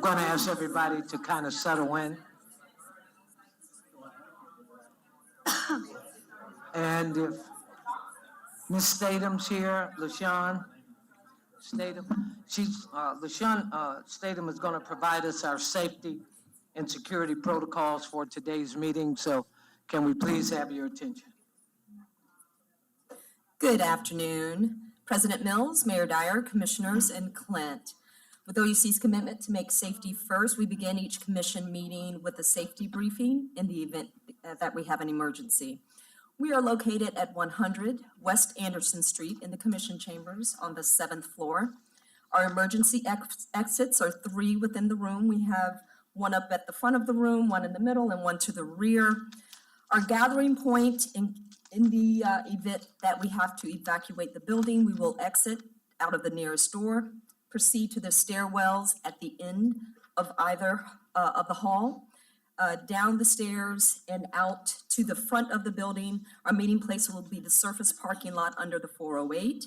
I'm going to ask everybody to kind of settle in. And if Ms. Stathem's here, LaShawn Statham, LaShawn Statham is going to provide us our safety and security protocols for today's meeting. So can we please have your attention? Good afternoon, President Mills, Mayor Dyer, Commissioners, and Clint. With OUC's commitment to make safety first, we begin each commission meeting with a safety briefing in the event that we have an emergency. We are located at 100 West Anderson Street in the Commission Chambers on the 7th floor. Our emergency exits are 3 within the room. We have one up at the front of the room, one in the middle, and one to the rear. Our gathering point in the event that we have to evacuate the building, we will exit out of the nearest door, proceed to the stairwells at the end of either of the hall, down the stairs and out to the front of the building. Our meeting place will be the surface parking lot under the 408.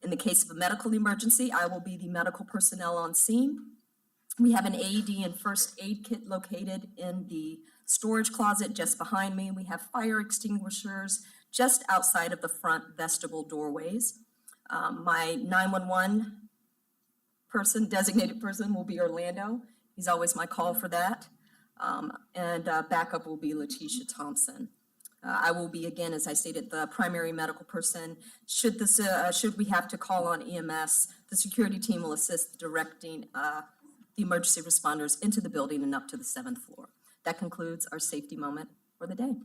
In the case of a medical emergency, I will be the medical personnel on scene. We have an AED and first aid kit located in the storage closet just behind me. We have fire extinguishers just outside of the front vestibule doorways. My 911 designated person will be Orlando. He's always my call for that. And backup will be Letitia Thompson. I will be, again, as I stated, the primary medical person. Should we have to call on EMS, the security team will assist directing the emergency responders into the building and up to the 7th floor. That concludes our safety moment for the day.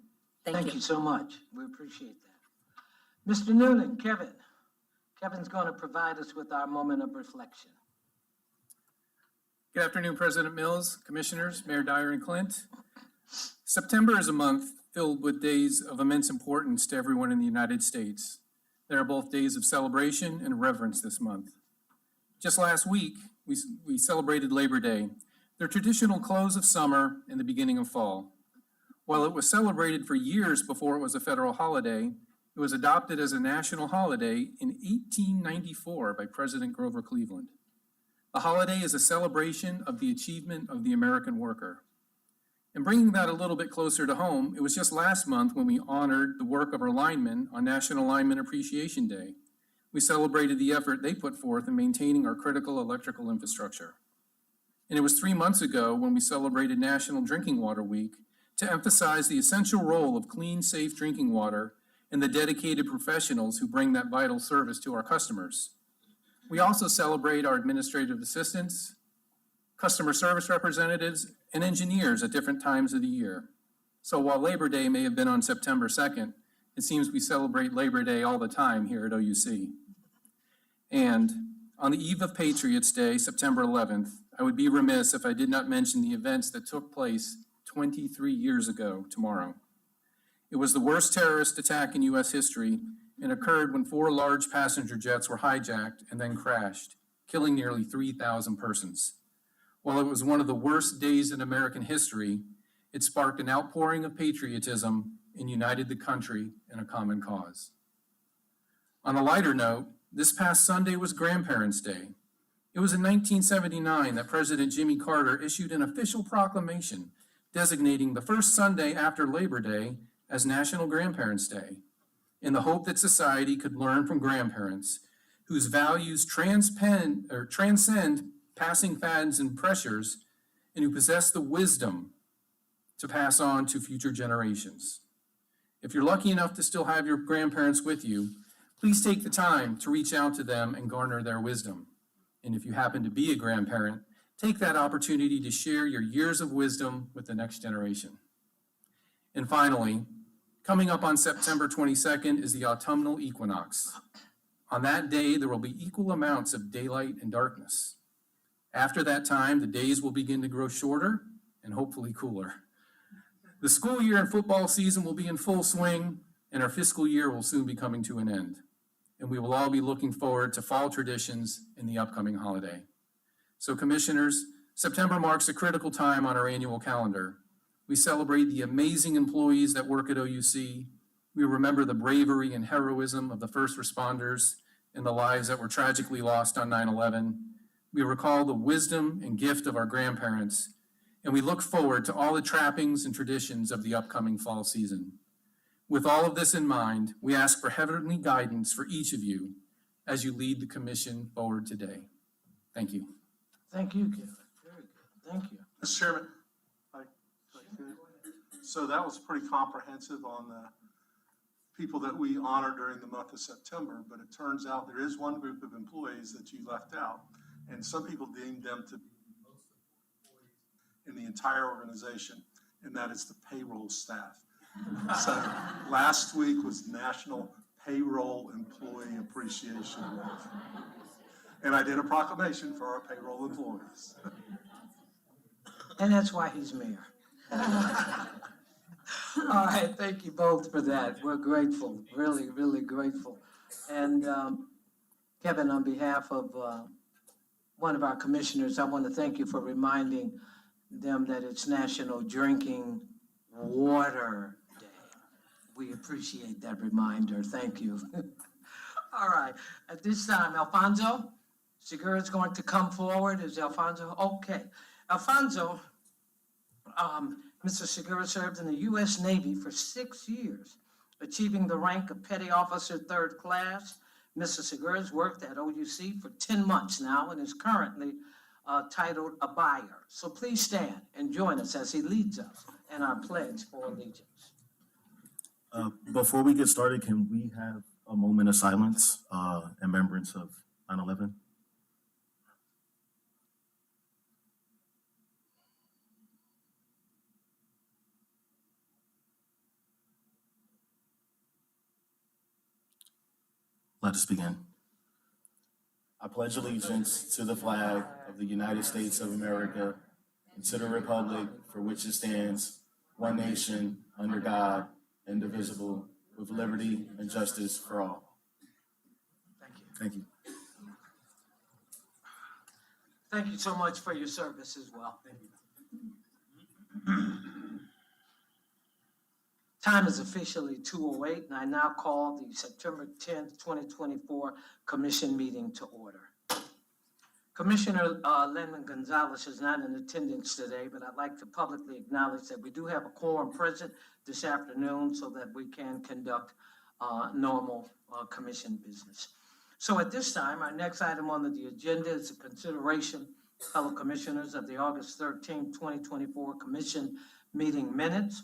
Thank you so much. We appreciate that. Mr. Noonan, Kevin's going to provide us with our moment of reflection. Good afternoon, President Mills, Commissioners, Mayor Dyer, and Clint. September is a month filled with days of immense importance to everyone in the United States. There are both days of celebration and reverence this month. Just last week, we celebrated Labor Day, the traditional close of summer and the beginning of fall. While it was celebrated for years before it was a federal holiday, it was adopted as a national holiday in 1894 by President Grover Cleveland. The holiday is a celebration of the achievement of the American worker. And bringing that a little bit closer to home, it was just last month when we honored the work of our linemen on National Lineman Appreciation Day. We celebrated the effort they put forth in maintaining our critical electrical infrastructure. And it was 3 months ago when we celebrated National Drinking Water Week to emphasize the essential role of clean, safe drinking water and the dedicated professionals who bring that vital service to our customers. We also celebrate our administrative assistants, customer service representatives, and engineers at different times of the year. So while Labor Day may have been on September 2nd, it seems we celebrate Labor Day all the time here at OUC. And on the eve of Patriots Day, September 11th, I would be remiss if I did not mention the events that took place 23 years ago tomorrow. It was the worst terrorist attack in U.S. history and occurred when 4 large passenger jets were hijacked and then crashed, killing nearly 3,000 persons. While it was one of the worst days in American history, it sparked an outpouring of patriotism and united the country in a common cause. On a lighter note, this past Sunday was Grandparents' Day. It was in 1979 that President Jimmy Carter issued an official proclamation designating the first Sunday after Labor Day as National Grandparents' Day, in the hope that society could learn from grandparents whose values transcend passing fads and pressures, and who possess the wisdom to pass on to future generations. If you're lucky enough to still have your grandparents with you, please take the time to reach out to them and garner their wisdom. And if you happen to be a grandparent, take that opportunity to share your years of wisdom with the next generation. And finally, coming up on September 22nd is the autumnal equinox. On that day, there will be equal amounts of daylight and darkness. After that time, the days will begin to grow shorter and hopefully cooler. The school year and football season will be in full swing, and our fiscal year will soon be coming to an end. And we will all be looking forward to fall traditions in the upcoming holiday. So, Commissioners, September marks a critical time on our annual calendar. We celebrate the amazing employees that work at OUC. We remember the bravery and heroism of the first responders and the lives that were tragically lost on 9/11. We recall the wisdom and gift of our grandparents, and we look forward to all the trappings and traditions of the upcoming fall season. With all of this in mind, we ask for heavenly guidance for each of you as you lead the commission forward today. Thank you. Thank you, Kevin. Very good. Thank you. Mr. Chairman, so that was pretty comprehensive on the people that we honor during the month of September, but it turns out there is one group of employees that you left out, and some people deemed them to be the most important employees in the entire organization, and that is the payroll staff. So last week was National Payroll Employee Appreciation Month, and I did a proclamation for our payroll employees. And that's why he's mayor. All right, thank you both for that. We're grateful, really, really grateful. And Kevin, on behalf of one of our commissioners, I want to thank you for reminding them that it's National Drinking Water Day. We appreciate that reminder. Thank you. All right, at this time, Alfonso Segura is going to come forward. Is Alfonso? Okay. Alfonso, Mr. Segura served in the U.S. Navy for 6 years, achieving the rank of Petty Officer 3rd Class. Mr. Segura has worked at OUC for 10 months now and is currently titled a buyer. So please stand and join us as he leads us in our pledge for allegiance. Before we get started, can we have a moment of silence in remembrance of 9/11? Let us begin. I pledge allegiance to the flag of the United States of America and to the republic for which it stands, one nation, under God, indivisible, with liberty and justice for all. Thank you. Thank you. Thank you so much for your service as well. Thank you. Time is officially 2:08, and I now call the September 10th, 2024 Commission meeting to order. Commissioner Lennon Gonzalez is not in attendance today, but I'd like to publicly acknowledge that we do have a quorum present this afternoon so that we can conduct normal commission business. So at this time, our next item on the agenda is a consideration, fellow commissioners, of the August 13th, 2024 Commission meeting minutes.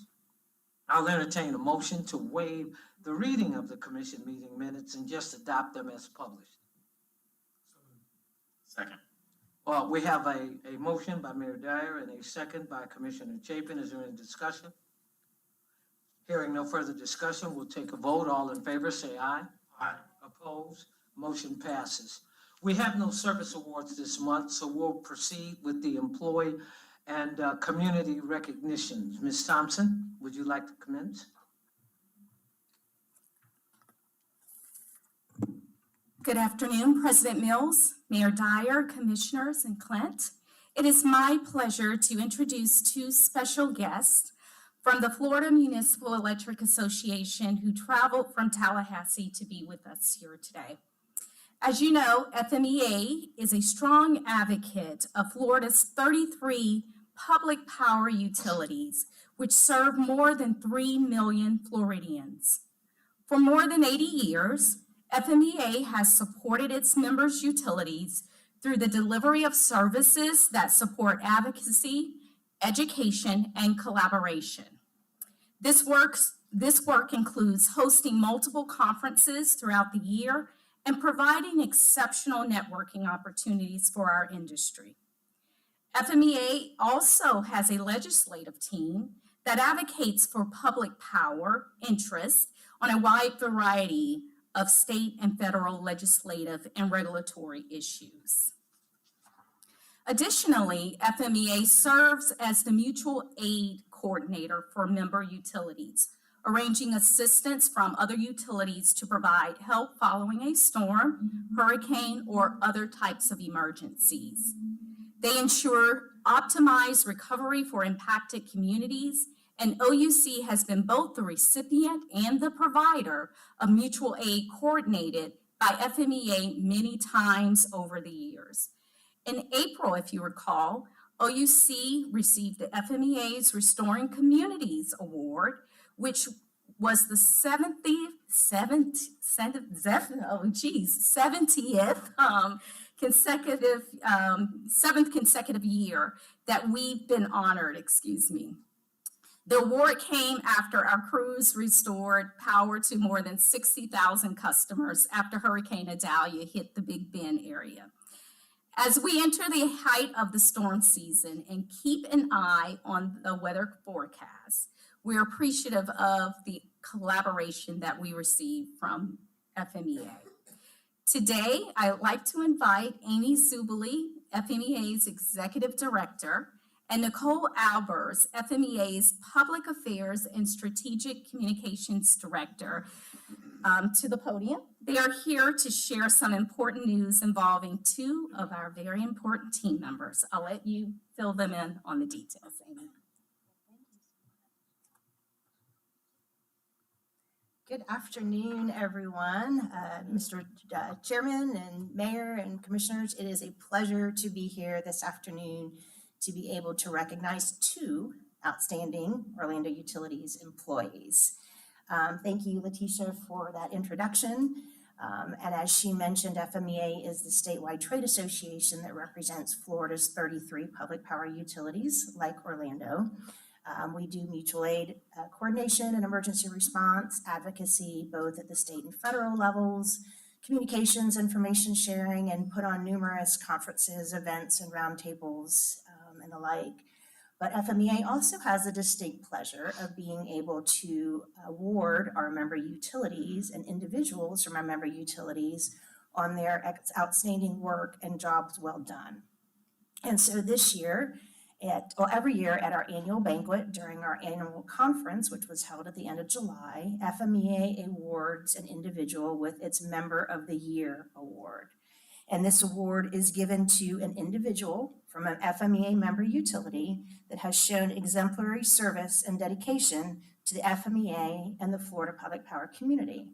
I'll entertain a motion to waive the reading of the commission meeting minutes and just adopt them as published. Second. Well, we have a motion by Mayor Dyer and a second by Commissioner Chapin. Is there any discussion? Hearing no further discussion, we'll take a vote. All in favor, say aye. Aye. Opposed? Motion passes. We have no service awards this month, so we'll proceed with the employee and community recognitions. Ms. Thompson, would you like to commence? Good afternoon, President Mills, Mayor Dyer, Commissioners, and Clint. It is my pleasure to introduce two special guests from the Florida Municipal Electric Association who traveled from Tallahassee to be with us here today. As you know, FMEA is a strong advocate of Florida's 33 public power utilities, which serve more than 3 million Floridians. For more than 80 years, FMEA has supported its members' utilities through the delivery of services that support advocacy, education, and collaboration. This work includes hosting multiple conferences throughout the year and providing exceptional networking opportunities for our industry. FMEA also has a legislative team that advocates for public power interest on a wide variety of state and federal legislative and regulatory issues. Additionally, FMEA serves as the mutual aid coordinator for member utilities, arranging assistance from other utilities to provide help following a storm, hurricane, or other types of emergencies. They ensure optimized recovery for impacted communities, and OUC has been both the recipient and the provider of mutual aid coordinated by FMEA many times over the years. In April, if you recall, OUC received the FMEA's Restoring Communities Award, which was the 70th seventh consecutive year that we've been honored, excuse me. The award came after our crews restored power to more than 60,000 customers after Hurricane Idalia hit the Big Bend area. As we enter the height of the storm season and keep an eye on the weather forecast, we're appreciative of the collaboration that we receive from FMEA. Today, I'd like to invite Amy Zubili, FMEA's Executive Director, and Nicole Albers, FMEA's Public Affairs and Strategic Communications Director, to the podium. They are here to share some important news involving two of our very important team members. I'll let you fill them in on the details, Amy. Good afternoon, everyone. Mr. Chairman and Mayor and Commissioners, it is a pleasure to be here this afternoon to be able to recognize two outstanding Orlando Utilities employees. Thank you, Letitia, for that introduction. And as she mentioned, FMEA is the statewide trade association that represents Florida's 33 public power utilities like Orlando. We do mutual aid coordination and emergency response advocacy, both at the state and federal levels, communications, information sharing, and put on numerous conferences, events, and roundtables and the like. But FMEA also has the distinct pleasure of being able to award our member utilities and individuals from our member utilities on their outstanding work and jobs well done. And so this year, every year at our annual banquet during our annual conference, which was held at the end of July, FMEA awards an individual with its Member of the Year award. And this award is given to an individual from an FMEA member utility that has shown exemplary service and dedication to the FMEA and the Florida public power community.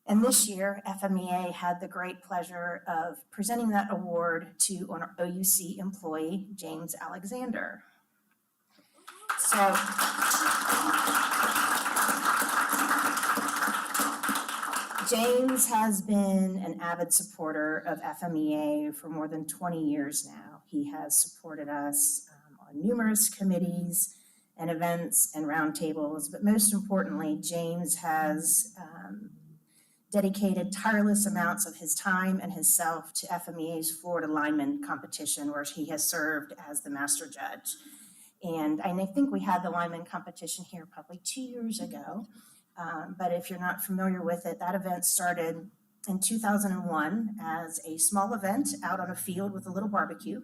And this year, FMEA had the great pleasure of presenting that award to an OUC employee, James Alexander. So, James has been an avid supporter of FMEA for more than 20 years now. He has supported us on numerous committees and events and roundtables, but most importantly, James has dedicated tireless amounts of his time and his self to FMEA's Florida lineman competition, where he has served as the master judge. And I think we had the lineman competition here probably 2 years ago. But if you're not familiar with it, that event started in 2001 as a small event out on a field with a little barbecue.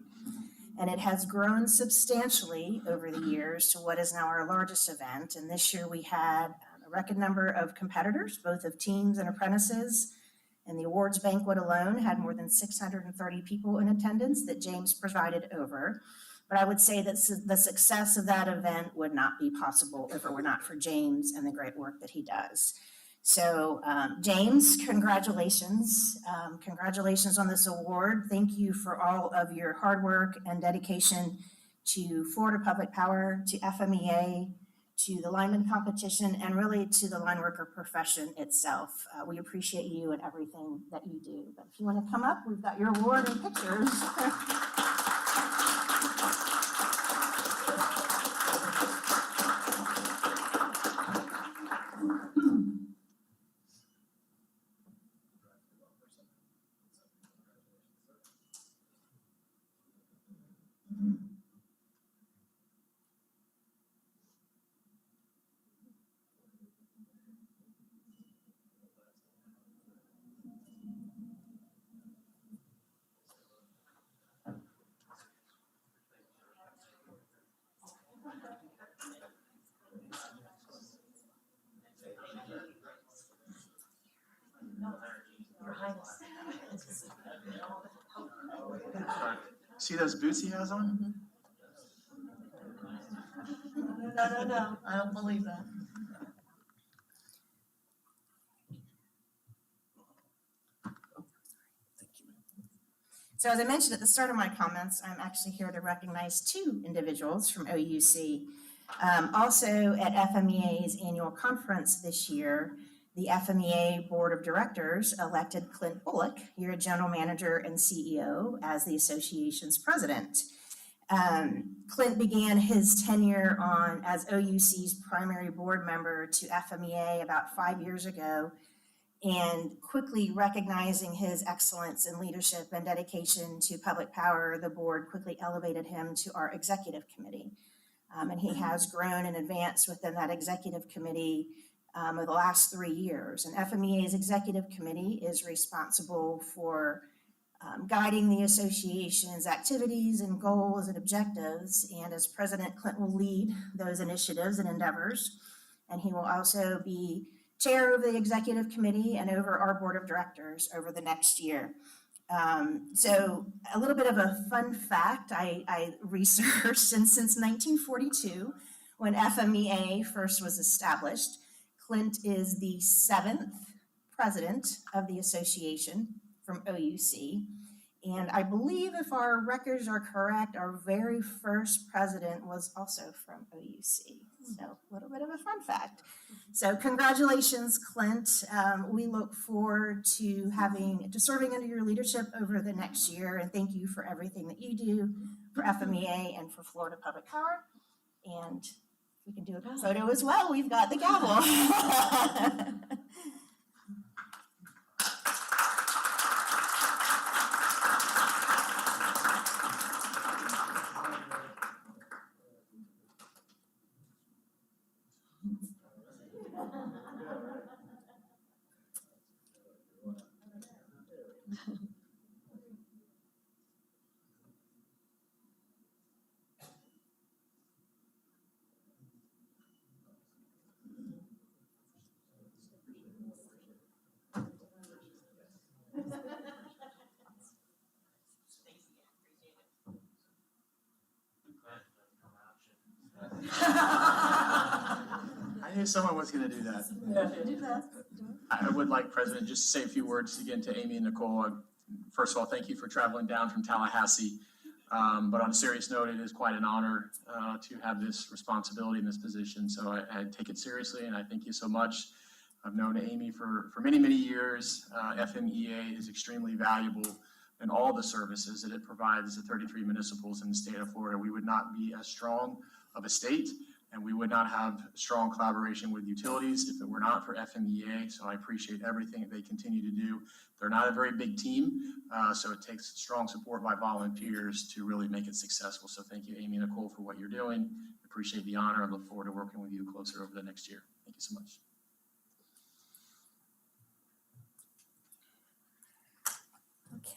And it has grown substantially over the years to what is now our largest event. And this year we had a record number of competitors, both of teams and apprentices. And the awards banquet alone had more than 630 people in attendance that James presided over. But I would say that the success of that event would not be possible if it were not for James and the great work that he does. So James, congratulations. Congratulations on this award. Thank you for all of your hard work and dedication to Florida Public Power, to FMEA, to the lineman competition, and really to the line worker profession itself. We appreciate you and everything that you do. But if you want to come up, we've got your award and pictures. See those boots he has on? No, I don't believe that. So as I mentioned at the start of my comments, I'm actually here to recognize two individuals from OUC. Also at FMEA's annual conference this year, the FMEA Board of Directors elected Clint Bullock, your general manager and CEO, as the association's president. Clint began his tenure as OUC's primary board member to FMEA about 5 years ago, and quickly recognizing his excellence in leadership and dedication to public power, the board quickly elevated him to our executive committee. And he has grown and advanced within that executive committee over the last 3 years. And FMEA's executive committee is responsible for guiding the association's activities and goals and objectives. And as president, Clint will lead those initiatives and endeavors. And he will also be chair of the executive committee and over our board of directors over the next year. So a little bit of a fun fact I researched, and since 1942, when FMEA first was established, Clint is the 7th president of the association from OUC. And I believe if our records are correct, our very first president was also from OUC. So a little bit of a fun fact. So congratulations, Clint. We look forward to serving under your leadership over the next year. And thank you for everything that you do for FMEA and for Florida Public Power. And we can do a photo as well. We've got the gavel. I knew someone was going to do that. I would like, President, just to say a few words again to Amy and Nicole. First of all, thank you for traveling down from Tallahassee. But on a serious note, it is quite an honor to have this responsibility in this position. So I take it seriously, and I thank you so much. I've known Amy for many, many years. FMEA is extremely valuable in all the services that it provides the 33 municipals in the state of Florida. We would not be as strong of a state, and we would not have strong collaboration with utilities if it were not for FMEA. So I appreciate everything that they continue to do. They're not a very big team, so it takes strong support by volunteers to really make it successful. So thank you, Amy and Nicole, for what you're doing. Appreciate the honor. I look forward to working with you closer over the next year. Thank you so much.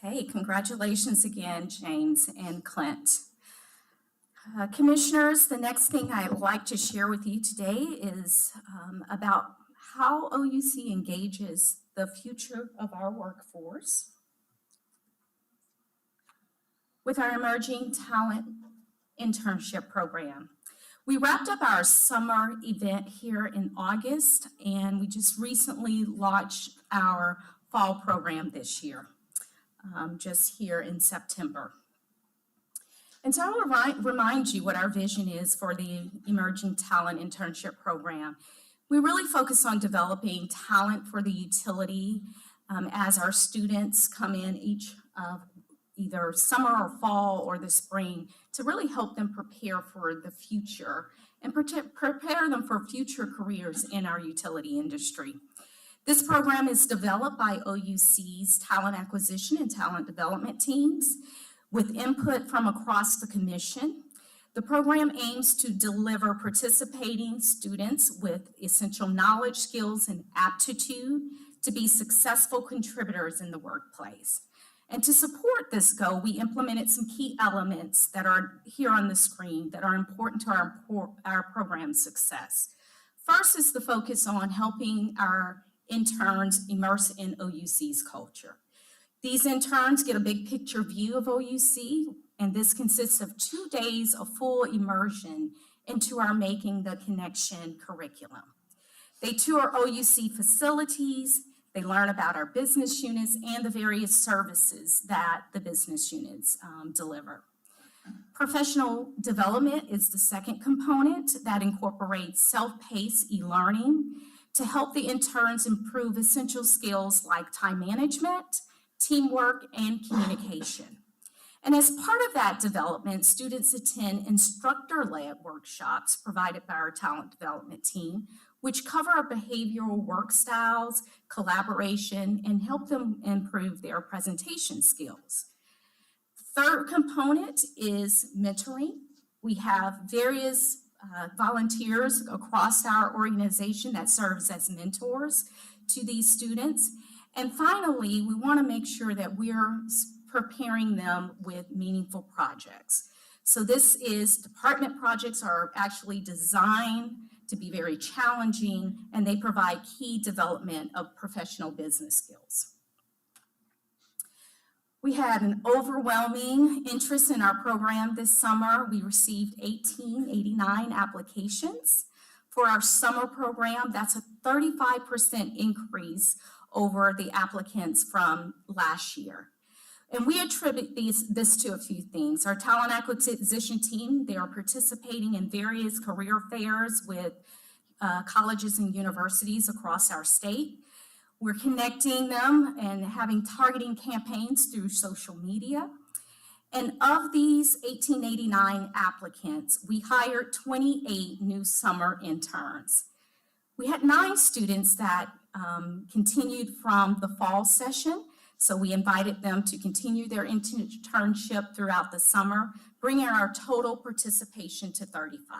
Okay, congratulations again, James and Clint. Commissioners, the next thing I'd like to share with you today is about how OUC engages the future of our workforce with our Emerging Talent Internship Program. We wrapped up our summer event here in August, and we just recently launched our fall program this year, just here in September. And so I will remind you what our vision is for the Emerging Talent Internship Program. We really focus on developing talent for the utility as our students come in each either summer or fall or the spring to really help them prepare for the future and prepare them for future careers in our utility industry. This program is developed by OUC's talent acquisition and talent development teams with input from across the commission. The program aims to deliver participating students with essential knowledge, skills, and aptitude to be successful contributors in the workplace. And to support this goal, we implemented some key elements that are here on the screen that are important to our program's success. First is the focus on helping our interns immerse in OUC's culture. These interns get a big picture view of OUC, and this consists of 2 days of full immersion into our Making the Connection curriculum. They tour OUC facilities, They learn about our business units and the various services that the business units deliver. Professional development is the second component that incorporates self-paced e-learning to help the interns improve essential skills like time management, teamwork, and communication. And as part of that development, students attend instructor-led workshops provided by our talent development team, which cover behavioral work styles, collaboration, and help them improve their presentation skills. Third component is mentoring. We have various volunteers across our organization that serves as mentors to these students. And finally, we want to make sure that we're preparing them with meaningful projects. So department projects are actually designed to be very challenging, and they provide key development of professional business skills. We had an overwhelming interest in our program this summer. We received 1889 applications for our summer program. That's a 35% increase over the applicants from last year. And we attribute this to a few things. Our talent acquisition team, they are participating in various career fairs with colleges and universities across our state. We're connecting them and having targeting campaigns through social media. And of these 1889 applicants, we hired 28 new summer interns. We had 9 students that continued from the fall session. So we invited them to continue their internship throughout the summer, bringing our total participation to 35.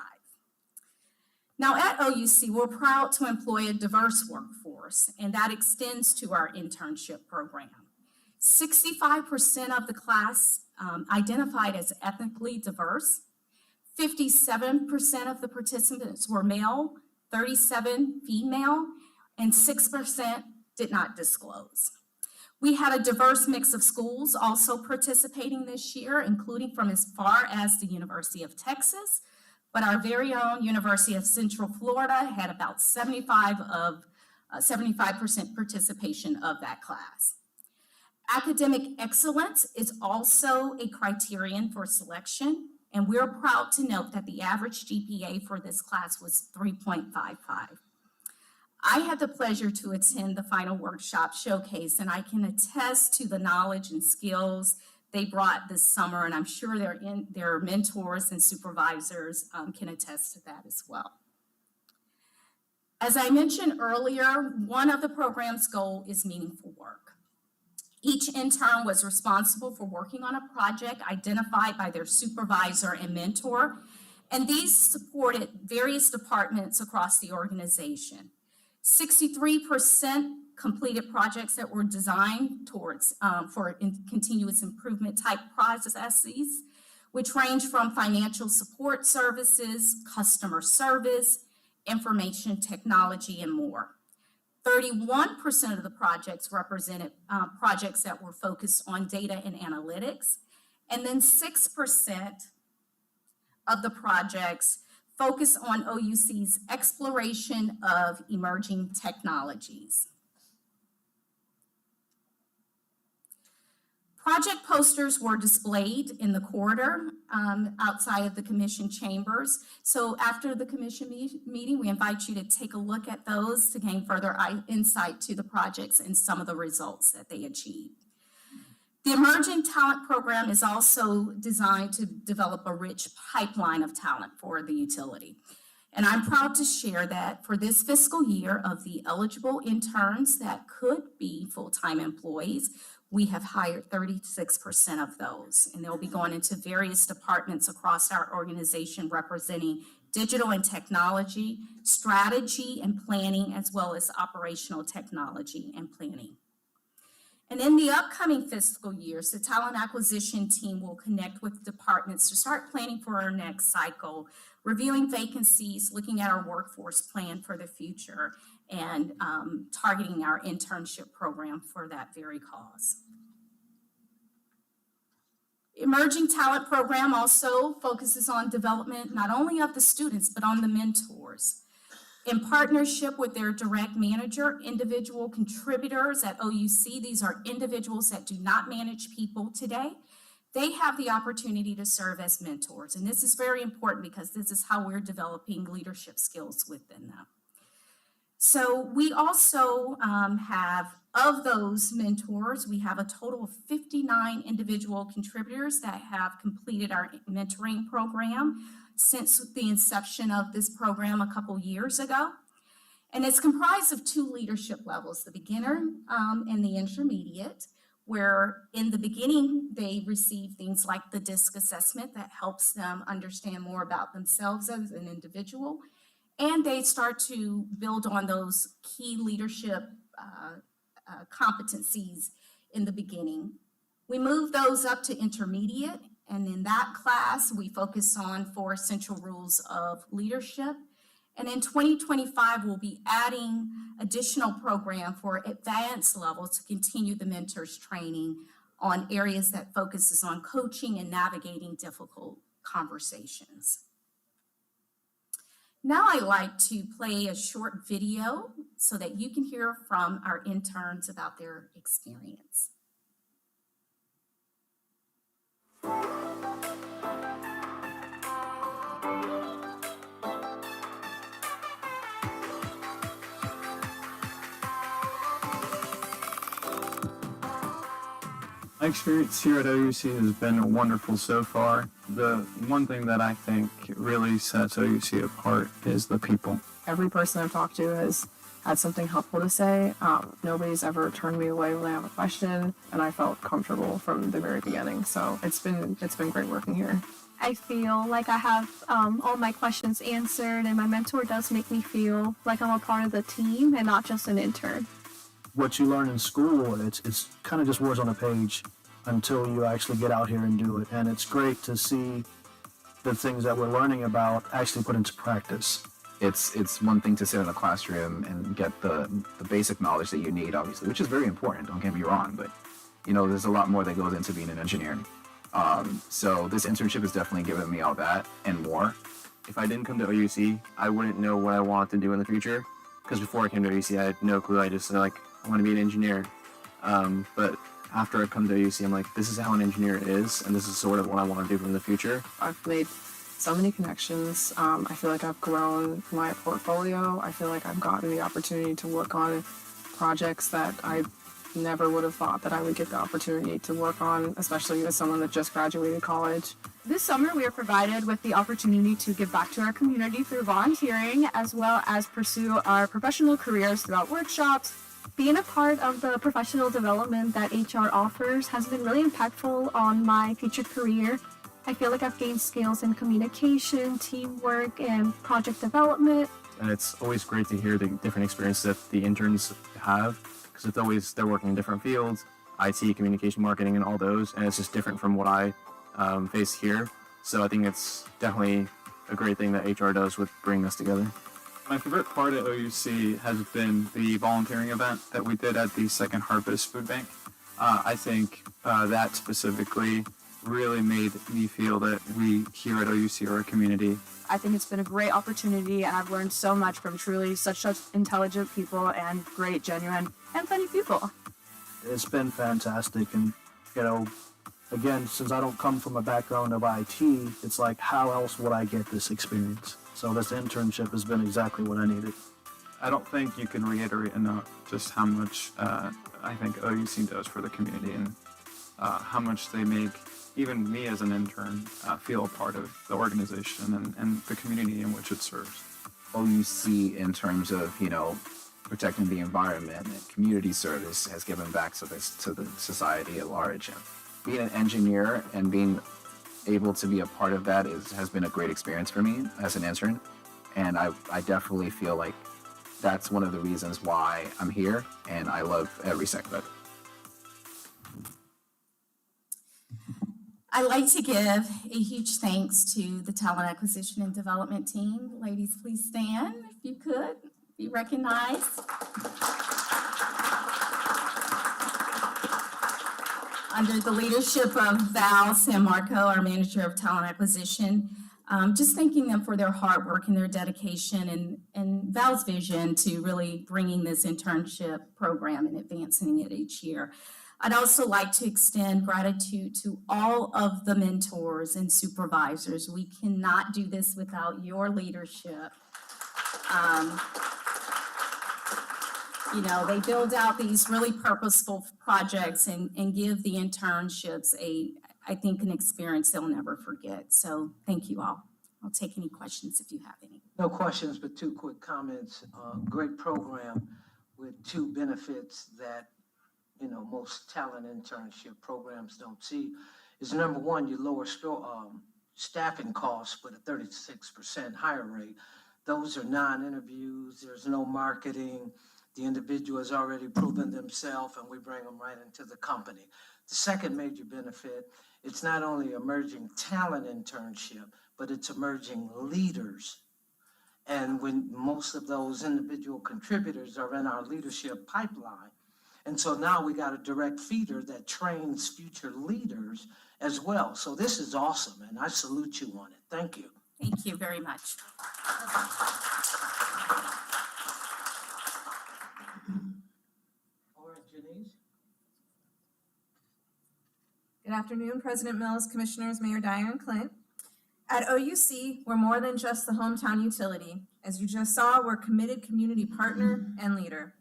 Now at OUC, we're proud to employ a diverse workforce, and that extends to our internship program. 65% of the class identified as ethnically diverse. 57% of the participants were male, 37% female, and 6% did not disclose. We had a diverse mix of schools also participating this year, including from as far as the University of Texas, but our very own University of Central Florida had about 75% participation of that class. Academic excellence is also a criterion for selection, and we're proud to note that the average GPA for this class was 3.55. I had the pleasure to attend the final workshop showcase, and I can attest to the knowledge and skills they brought this summer, and I'm sure their mentors and supervisors can attest to that as well. As I mentioned earlier, one of the program's goals is meaningful work. Each intern was responsible for working on a project identified by their supervisor and mentor, and these supported various departments across the organization. 63% completed projects that were designed towards continuous improvement type processes, which range from financial support services, customer service, information technology, and more. 31% of the projects represented projects that were focused on data and analytics, and then 6% of the projects focus on OUC's exploration of emerging technologies. Project posters were displayed in the corridor outside of the commission chambers. So after the commission meeting, we invite you to take a look at those to gain further insight to the projects and some of the results that they achieved. The Emerging Talent Program is also designed to develop a rich pipeline of talent for the utility. And I'm proud to share that for this fiscal year, of the eligible interns that could be full-time employees, we have hired 36% of those, and they'll be going into various departments across our organization representing digital and technology, strategy and planning, as well as operational technology and planning. And in the upcoming fiscal years, the talent acquisition team will connect with departments to start planning for our next cycle, reviewing vacancies, looking at our workforce plan for the future, and targeting our internship program for that very cause. Emerging Talent Program also focuses on development not only of the students, but on the mentors. In partnership with their direct manager, individual contributors at OUC, these are individuals that do not manage people today, they have the opportunity to serve as mentors. And this is very important because this is how we're developing leadership skills within them. So we also have, of those mentors, we have a total of 59 individual contributors that have completed our mentoring program since the inception of this program a couple years ago. And it's comprised of 2 leadership levels, the beginner and the intermediate, where in the beginning, they receive things like the DISC assessment that helps them understand more about themselves as an individual. And they start to build on those key leadership competencies in the beginning. We move those up to intermediate, and in that class, we focus on 4 essential rules of leadership. And in 2025, we'll be adding additional program for advanced level to continue the mentors training on areas that focuses on coaching and navigating difficult conversations. Now I'd like to play a short video so that you can hear from our interns about their experience. My experience here at OUC has been wonderful so far. The one thing that I think really sets OUC apart is the people. Every person I've talked to has had something helpful to say. Nobody's ever turned me away when I have a question, and I felt comfortable from the very beginning. So it's been great working here. I feel like I have all my questions answered, and my mentor does make me feel like I'm a part of the team and not just an intern. What you learn in school, it's kind of just words on a page until you actually get out here and do it. And it's great to see the things that we're learning about actually put into practice. It's one thing to sit in a classroom and get the basic knowledge that you need, obviously, which is very important, don't get me wrong, but you know, there's a lot more that goes into being an engineer. So this internship has definitely given me all that and more. If I didn't come to OUC, I wouldn't know what I wanted to do in the future. Because before I came to OUC, I had no clue. I just said, like, I want to be an engineer. But after I come to OUC, I'm like, this is how an engineer is, and this is sort of what I want to do in the future. I've made so many connections. I feel like I've grown my portfolio. I feel like I've gotten the opportunity to work on projects that I never would have thought that I would get the opportunity to work on, especially as someone that just graduated college. This summer, we are provided with the opportunity to give back to our community through volunteering, as well as pursue our professional careers throughout workshops. Being a part of the professional development that HR offers has been really impactful on my future career. I feel like I've gained skills in communication, teamwork, and project development. And it's always great to hear the different experiences that the interns have, because it's always, they're working in different fields, IT, communication, marketing, and all those, and it's just different from what I face here. So I think it's definitely a great thing that HR does with bringing us together. My favorite part at OUC has been the volunteering event that we did at the Second Harvest Food Bank. I think that specifically really made me feel that we here at OUC are a community. I think it's been a great opportunity, and I've learned so much from truly such intelligent people and great, genuine, and funny people. It's been fantastic, and you know, again, since I don't come from a background of IT, it's like, how else would I get this experience? So this internship has been exactly what I needed. I don't think you can reiterate enough just how much I think OUC does for the community, and how much they make even me as an intern feel a part of the organization and the community in which it serves. OUC, in terms of, you know, protecting the environment and community service, has given back to the society at large. And being an engineer and being able to be a part of that has been a great experience for me as an intern. And I definitely feel like that's one of the reasons why I'm here, and I love every second of it. I'd like to give a huge thanks to the Talent Acquisition and Development team. Ladies, please stand if you could, be recognized. Under the leadership of Val San Marco, our Manager of Talent Acquisition, Just thanking them for their hard work and their dedication and Val's vision to really bringing this internship program and advancing it each year. I'd also like to extend gratitude to all of the mentors and supervisors. We cannot do this without your leadership. They build out these really purposeful projects and give the internships I think, an experience they'll never forget. So thank you all. I'll take any questions if you have any. No questions, but two quick comments. Great program with two benefits that, most talent internship programs don't see is number one, you lower staffing costs with a 36% higher rate. Those are non-interviews. There's no marketing. The individual has already proven themselves and we bring them right into the company. The second major benefit, it's not only emerging talent internship, but it's emerging leaders. And when most of those individual contributors are in our leadership pipeline. And so now we got a direct feeder that trains future leaders as well. So this is awesome and I salute you on it. Thank you. Thank you very much. All right, Janice. Good afternoon, President Mills, Commissioners, Mayor Dyer, and Clint. At OUC, we're more than just the hometown utility. As you just saw, we're a committed community partner and leader.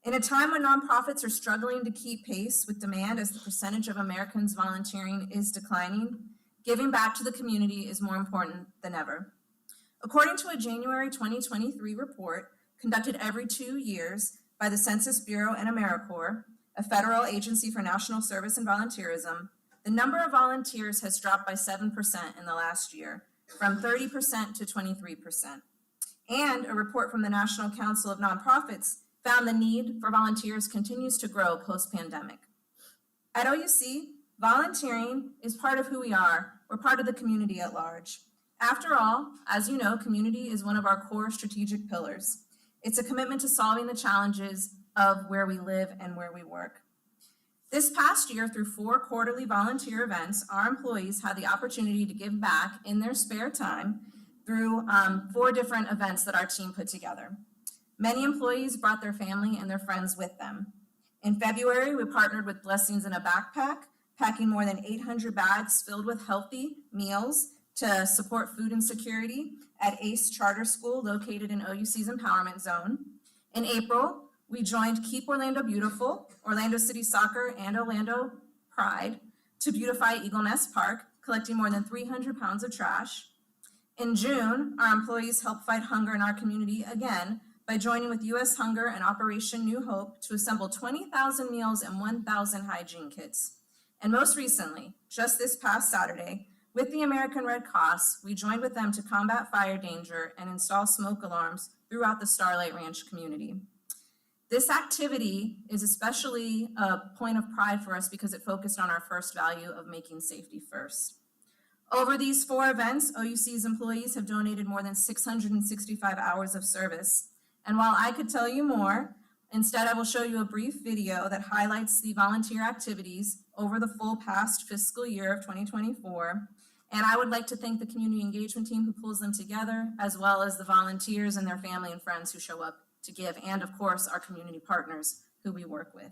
In a time when nonprofits are struggling to keep pace with demand as the percentage of Americans volunteering is declining, giving back to the community is more important than ever. According to a January 2023 report conducted every 2 years by the Census Bureau and AmeriCorps, a federal agency for national service and volunteerism, the number of volunteers has dropped by 7% in the last year, from 30% to 23%. And a report from the National Council of Nonprofits found the need for volunteers continues to grow post-pandemic. At OUC, volunteering is part of who we are. We're part of the community at large. After all, as you know, community is one of our core strategic pillars. It's a commitment to solving the challenges of where we live and where we work. This past year, through 4 quarterly volunteer events, our employees had the opportunity to give back in their spare time through 4 different events that our team put together. Many employees brought their family and their friends with them. In February, we partnered with Blessings in a Backpack, packing more than 800 bags filled with healthy meals to support food insecurity at ACE Charter School located in OUC's Empowerment Zone. In April, we joined Keep Orlando Beautiful, Orlando City Soccer, and Orlando Pride to beautify Eagle Nest Park, collecting more than 300 pounds of trash. In June, our employees helped fight hunger in our community again by joining with U.S. Hunger and Operation New Hope to assemble 20,000 meals and 1,000 hygiene kits. And most recently, just this past Saturday, with the American Red Cross, we joined with them to combat fire danger and install smoke alarms throughout the Starlight Ranch community. This activity is especially a point of pride for us because it focused on our first value of making safety first. Over these 4 events, OUC's employees have donated more than 665 hours of service. And while I could tell you more, instead I will show you a brief video that highlights the volunteer activities over the full past fiscal year of 2024. And I would like to thank the community engagement team who pulls them together, as well as the volunteers and their family and friends who show up to give, and of course, our community partners who we work with.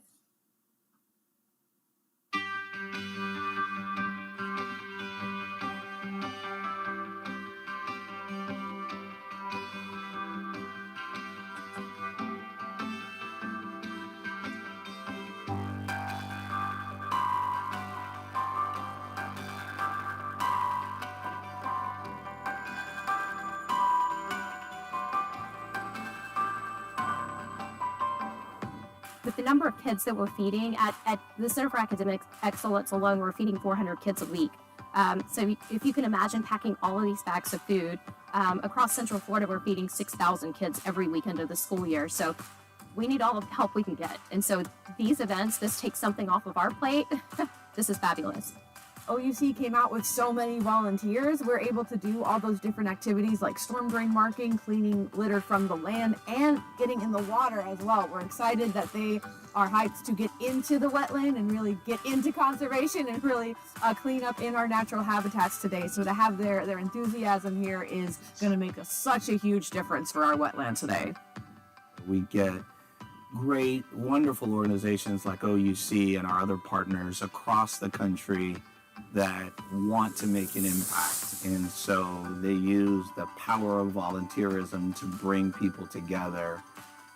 With the number of kids that we're feeding at the Center for Academic Excellence alone, we're feeding 400 kids a week. So if you can imagine packing all of these bags of food, across Central Florida, we're feeding 6,000 kids every weekend of the school year. So we need all the help we can get. And so these events, this takes something off of our plate. This is fabulous. OUC came out with so many volunteers. We're able to do all those different activities like storm drain marking, cleaning litter from the land, and getting in the water as well. We're excited that they our hikes to get into the wetland and really get into conservation and really clean up in our natural habitats today. So to have their enthusiasm here is going to make such a huge difference for our wetland today. We get great, wonderful organizations like OUC and our other partners across the country that want to make an impact. And so they use the power of volunteerism to bring people together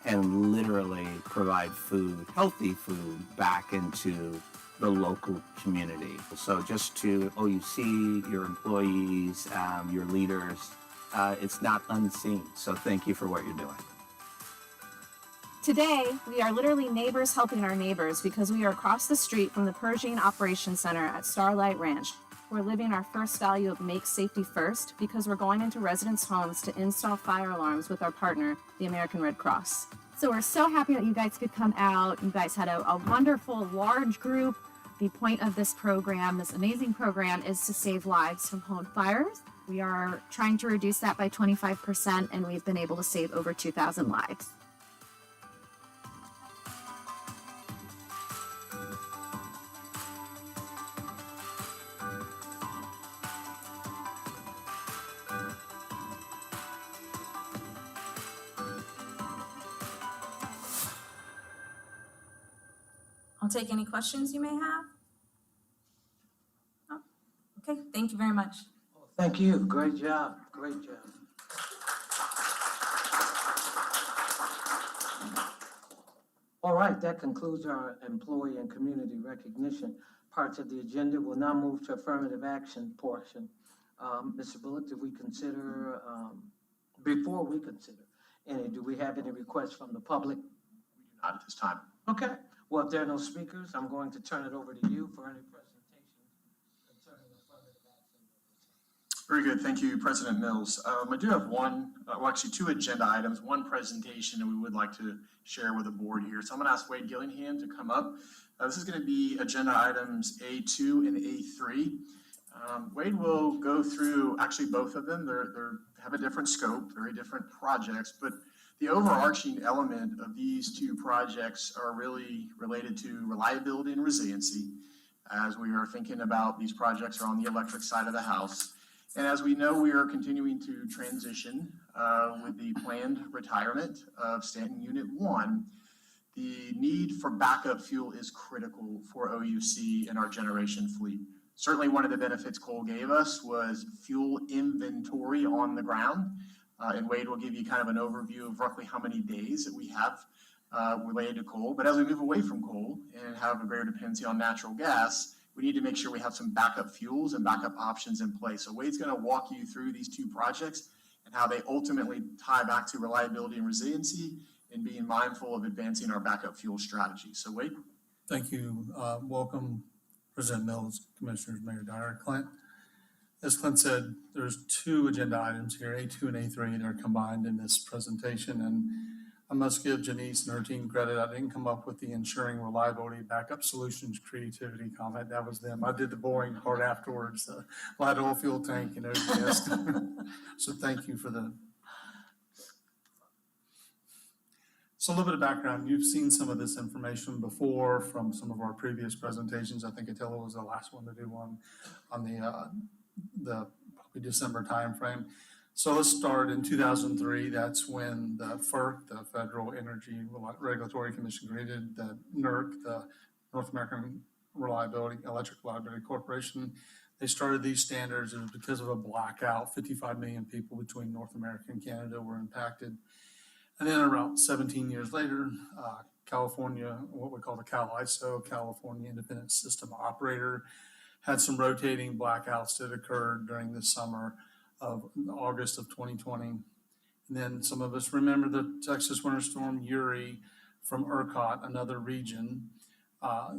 and literally provide food, healthy food, back into the local community. So just to OUC, your employees, your leaders, it's not unseen. So thank you for what you're doing. Today, we are literally neighbors helping our neighbors because we are across the street from the Pershing Operations Center at Starlight Ranch. We're living our first value of make safety first because we're going into residents' homes to install fire alarms with our partner, the American Red Cross. So we're so happy that you guys could come out. You guys had a wonderful, large group. The point of this program, this amazing program, is to save lives from home fires. We are trying to reduce that by 25%, and we've been able to save over 2,000 lives. I'll take any questions you may have. Oh, okay, thank you very much. Thank you. Great job. Great job. All right, that concludes our employee and community recognition parts of the agenda. We'll now move to affirmative action portion. Mr. Bullock, did we consider, before we consider do we have any requests from the public? Not at this time. Okay. Well, if there are no speakers, I'm going to turn it over to you for any presentations concerning affirmative action. Very good. Thank you, President Mills. I do have actually two agenda items, one presentation that we would like to share with the board here. So I'm going to ask Wade Gillingham to come up. This is going to be agenda items A2 and A3. Wade will go through actually both of them. They have a different scope, very different projects, but the overarching element of these two projects are really related to reliability and resiliency, as we are thinking about these projects are on the electric side of the house. And as we know, we are continuing to transition with the planned retirement of Stanton Unit 1. The need for backup fuel is critical for OUC and our generation fleet. Certainly one of the benefits coal gave us was fuel inventory on the ground. And Wade will give you kind of an overview of roughly how many days that we have related to coal. But as we move away from coal and have a greater dependency on natural gas, we need to make sure we have some backup fuels and backup options in place. So Wade's going to walk you through these two projects and how they ultimately tie back to reliability and resiliency and being mindful of advancing our backup fuel strategy. So Wade. Thank you. Welcome, President Mills, Commissioners, Mayor Dyer, Clint. As Clint said, there's two agenda items here, A2 and A3, that are combined in this presentation. And I must give Janice and her team credit. I didn't come up with the ensuring reliability backup solutions creativity comment. That was them. I did the boring part afterwards, the light oil fuel tank and OPS. So thank you for the. So a little bit of background. You've seen some of this information before from some of our previous presentations. I think Attila was the last one to do one on the probably December timeframe. So let's start in 2003. That's when the FERC, the Federal Energy Regulatory Commission, created the NERC, the North American Electric Reliability Corporation. They started these standards, and because of a blackout, 55 million people between North America and Canada were impacted. And then around 17 years later, California, what we call the CAL-ISO, California Independent System Operator, had some rotating blackouts that occurred during the summer of August of 2020. And then some of us remember the Texas winter storm Uri from ERCOT, another region,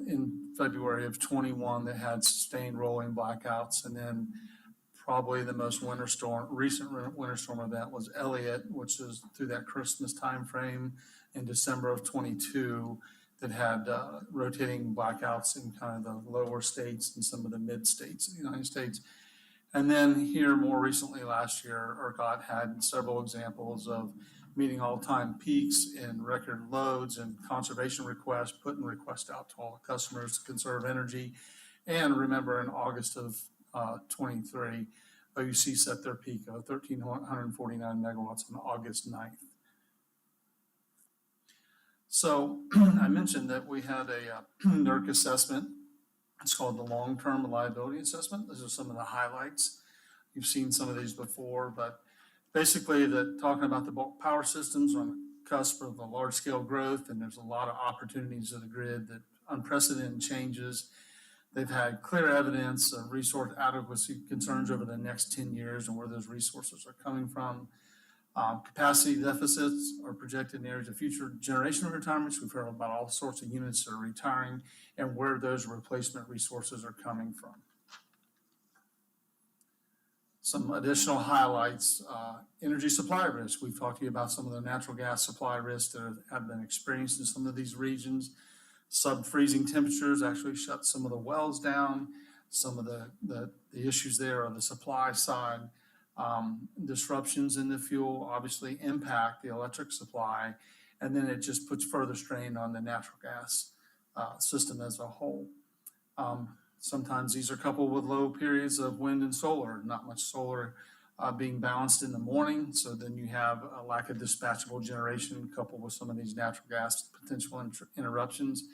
in February of 21 that had sustained rolling blackouts. And then probably the most recent winter storm event was Elliott, which was through that Christmas timeframe in December of 22 that had rotating blackouts in kind of the lower states and some of the mid states of the United States. And then here more recently last year, ERCOT had several examples of meeting all-time peaks in record loads and conservation requests, putting requests out to all the customers to conserve energy. And remember, in August of 23, OUC set their peak of 1,349 megawatts on August 9th. So I mentioned that we had a NERC assessment. It's called the Long-Term Reliability Assessment. Those are some of the highlights. You've seen some of these before, but basically talking about the bulk power systems are on the cusp of a large-scale growth, and there's a lot of opportunities of the grid, that unprecedented changes. They've had clear evidence of resource adequacy concerns over the next 10 years and where those resources are coming from. Capacity deficits are projected in areas of future generation retirements. We've heard about all sorts of units that are retiring and where those replacement resources are coming from. Some additional highlights, energy supply risk. We've talked to you about some of the natural gas supply risks that have been experienced in some of these regions. Sub-freezing temperatures actually shut some of the wells down. Some of the issues there on the supply side. Disruptions in the fuel obviously impact the electric supply, and then it just puts further strain on the natural gas system as a whole. Sometimes these are coupled with low periods of wind and solar, not much solar being balanced in the morning, so then you have a lack of dispatchable generation coupled with some of these natural gas potential interruptions.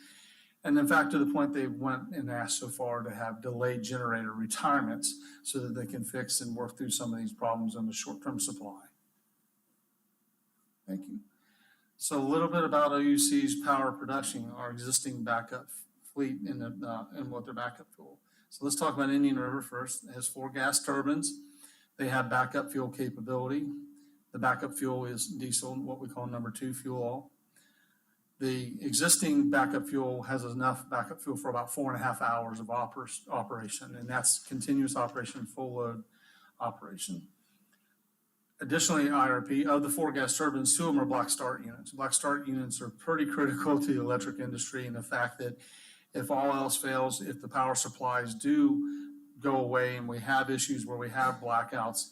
And in fact, to the point they went and asked so far to have delayed generator retirements so that they can fix and work through some of these problems on the short-term supply. Thank you. So a little bit about OUC's power production, our existing backup fleet and what their backup fuel. So let's talk about Indian River first. It has 4 gas turbines. They have backup fuel capability. The backup fuel is diesel, what we call number 2 fuel oil. The existing backup fuel has enough backup fuel for about 4.5 hours of operation, and that's continuous operation, full load operation. Additionally, IRP, of the 4 gas turbines, 2 of them are black start units. Black start units are pretty critical to the electric industry, and the fact that if all else fails, if the power supplies do go away and we have issues where we have blackouts,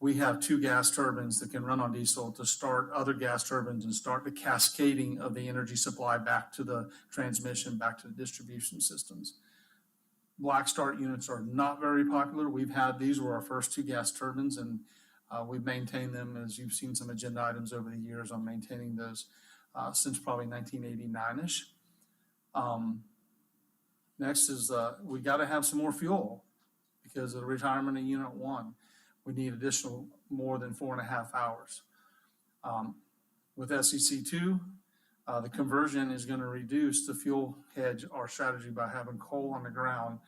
we have 2 gas turbines that can run on diesel to start other gas turbines and start the cascading of the energy supply back to the transmission, back to the distribution systems. Black start units are not very popular. These were our first 2 gas turbines, and we've maintained them, as you've seen some agenda items over the years on maintaining those since probably 1989-ish. Next is we got to have some more fuel because of the retirement of Unit 1. We need additional more than 4.5 hours. With SEC2, the conversion is going to reduce the fuel hedge, our strategy, by having coal on the ground.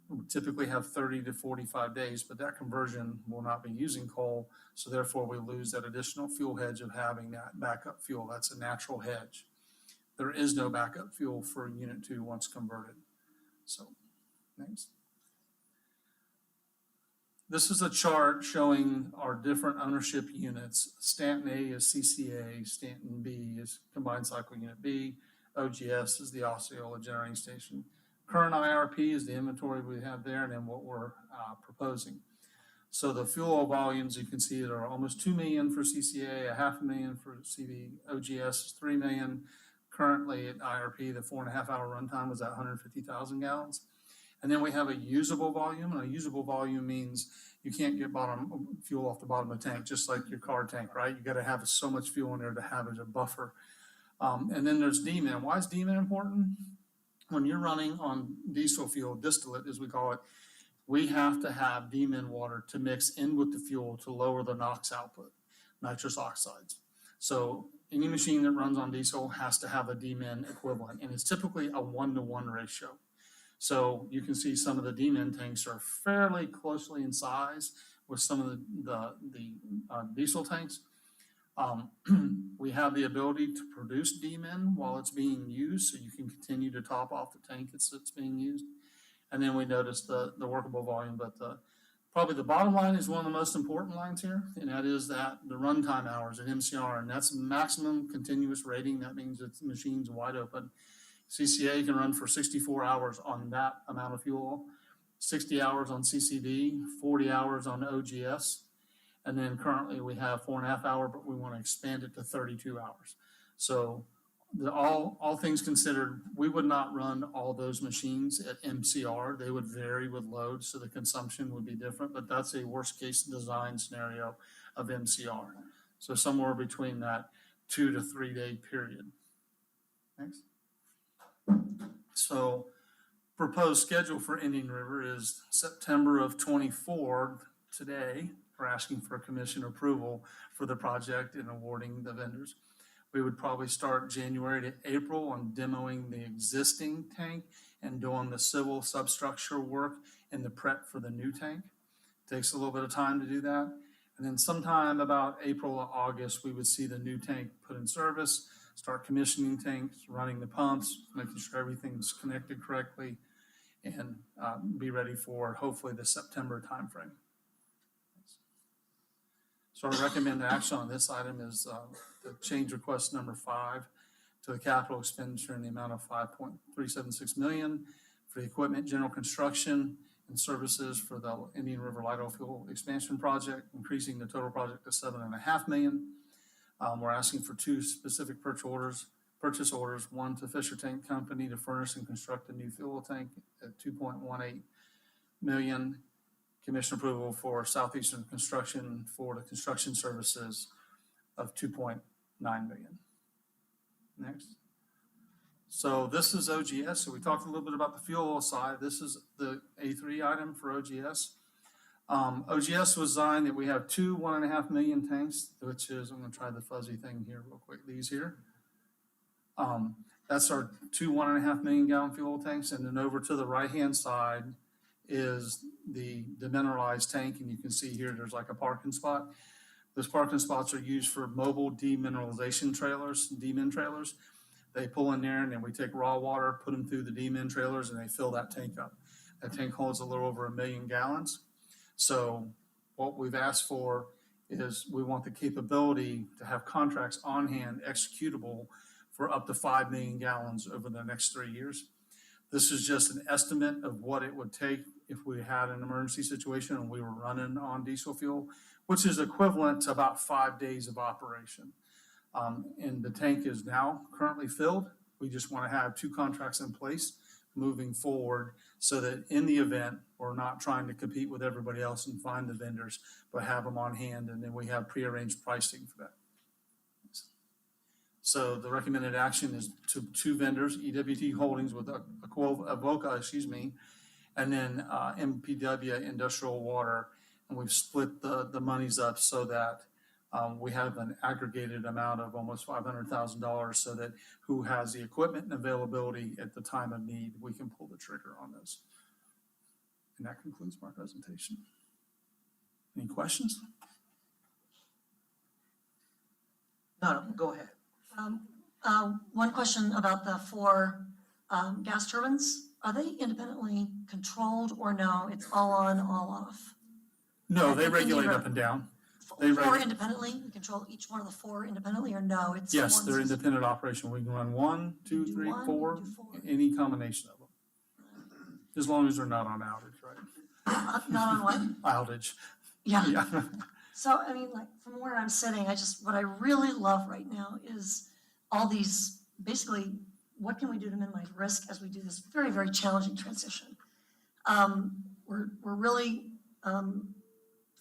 We typically have 30 to 45 days, but that conversion will not be using coal, so therefore we lose that additional fuel hedge of having that backup fuel. That's a natural hedge. There is no backup fuel for Unit 2 once converted. So, next. This is a chart showing our different ownership units. Stanton A is CCA, Stanton B is Combined Cycle Unit B, OGS is the Osceola Generating Station. Current IRP is the inventory we have there, and then what we're proposing. So the fuel oil volumes, you can see, are almost 2 million for CCA, 500,000 for CV. OGS is 3 million. Currently at IRP, the 4.5-hour runtime was at 150,000 gallons. And then we have a usable volume, and a usable volume means you can't get bottom fuel off the bottom of the tank, just like your car tank, right? You got to have so much fuel in there to have as a buffer. And then there's D-min. Why is D-min important? When you're running on diesel fuel, distillate as we call it, we have to have D-min water to mix in with the fuel to lower the NOx output, nitrous oxides. So any machine that runs on diesel has to have a D-min equivalent, and it's typically a 1-to-1 ratio. So you can see some of the D-min tanks are fairly closely in size with some of the diesel tanks. We have the ability to produce D-min while it's being used, so you can continue to top off the tank that's being used. And then we notice the workable volume, but probably the bottom line is one of the most important lines here, and that is that the runtime hours at MCR, and that's maximum continuous rating. That means that the machine's wide open. CCA can run for 64 hours on that amount of fuel, 60 hours on CCD, 40 hours on OGS. And then currently we have 4.5 hour, but we want to expand it to 32 hours. So all things considered, we would not run all those machines at MCR. They would vary with load, so the consumption would be different, but that's a worst case design scenario of MCR. So somewhere between that 2 to 3 day period. Next. So proposed schedule for Indian River is September of 24 today. We're asking for commission approval for the project and awarding the vendors. We would probably start January to April on demoing the existing tank and doing the civil substructure work and the prep for the new tank. Takes a little bit of time to do that. And then sometime about April or August, we would see the new tank put in service, start commissioning tanks, running the pumps, making sure everything's connected correctly, and be ready for hopefully the September timeframe. So our recommended action on this item is the change request number 5 to the capital expenditure in the amount of $5.376 million for the equipment, general construction, and services for the Indian River Light Oil Fuel Expansion Project, increasing the total project to $7.5 million. We're asking for 2 specific purchase orders, one to Fisher Tank Company to furnish and construct a new fuel tank at $2.18 million. Commission approval for Southeastern Construction for the construction services of $2.9 million. Next. So this is OGS. So we talked a little bit about the fuel oil side. This is the A3 item for OGS. OGS was designed that we have 2 1.5 million tanks, which is, I'm going to try the fuzzy thing here real quick. These here. That's our 2 1.5 million gallon fuel tanks. And then over to the right-hand side is the demineralized tank. And you can see here, there's like a parking spot. Those parking spots are used for mobile demineralization trailers, demin trailers. They pull in there and then we take raw water, put them through the demin trailers, and they fill that tank up. That tank holds a little over 1 million gallons. So what we've asked for is we want the capability to have contracts on hand executable for up to 5 million gallons over the next 3 years. This is just an estimate of what it would take if we had an emergency situation and we were running on diesel fuel, which is equivalent to about 5 days of operation. And the tank is now currently filled. We just want to have 2 contracts in place moving forward so that in the event, we're not trying to compete with everybody else and find the vendors, but have them on hand, and then we have prearranged pricing for that. So the recommended action is to 2 vendors, EWT Holdings with Avoca, and then MPW Industrial Water. And we've split the monies up so that we have an aggregated amount of almost $500,000 so that who has the equipment and availability at the time of need, we can pull the trigger on this. And that concludes my presentation. Any questions? No, go ahead. One question about the 4 gas turbines. Are they independently controlled or no? It's all on, all off? No, they regulate up and down. They 4 independently? We control each one of the 4 independently or no? It's Yes, one they're system? independent operation. We can run 1, 2, 3, one, 4, do 4. any combination of them. As long as they're not on outage, right? Not on what? Outage. Yeah. Yeah. So, I mean, like, from where I'm sitting, what I really love right now is all these, basically, what can we do to minimize risk as we do this very, very challenging transition? We're really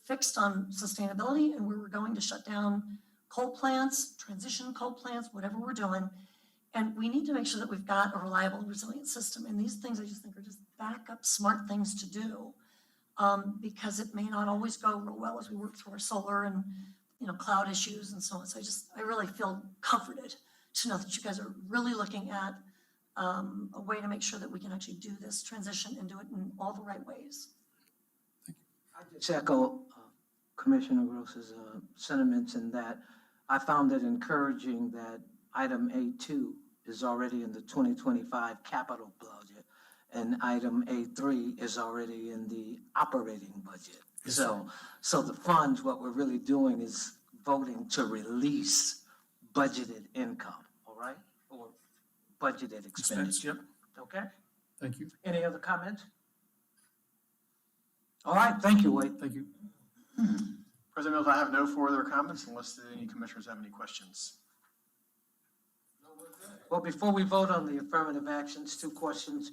fixed on sustainability and we're going to shut down coal plants, transition coal plants, whatever we're doing. And we need to make sure that we've got a reliable and resilient system. And these things I just think are just backup smart things to do. Because it may not always go real well as we work through our solar and, cloud issues and so on. So I really feel comforted to know that you guys are really looking at a way to make sure that we can actually do this transition and do it in all the right ways. I just echo Commissioner Gross's sentiments in that I found it encouraging that item A2 is already in the 2025 capital budget and item A3 is already in the operating budget. So the funds, what we're really doing is voting to release budgeted income, all right? Or budgeted expenditure. Yep. Okay? Thank you. Any other comments? All right, thank you, Wade. Thank you. President Mills, I have no further comments unless any commissioners have any questions. Well, before we vote on the affirmative actions, two questions.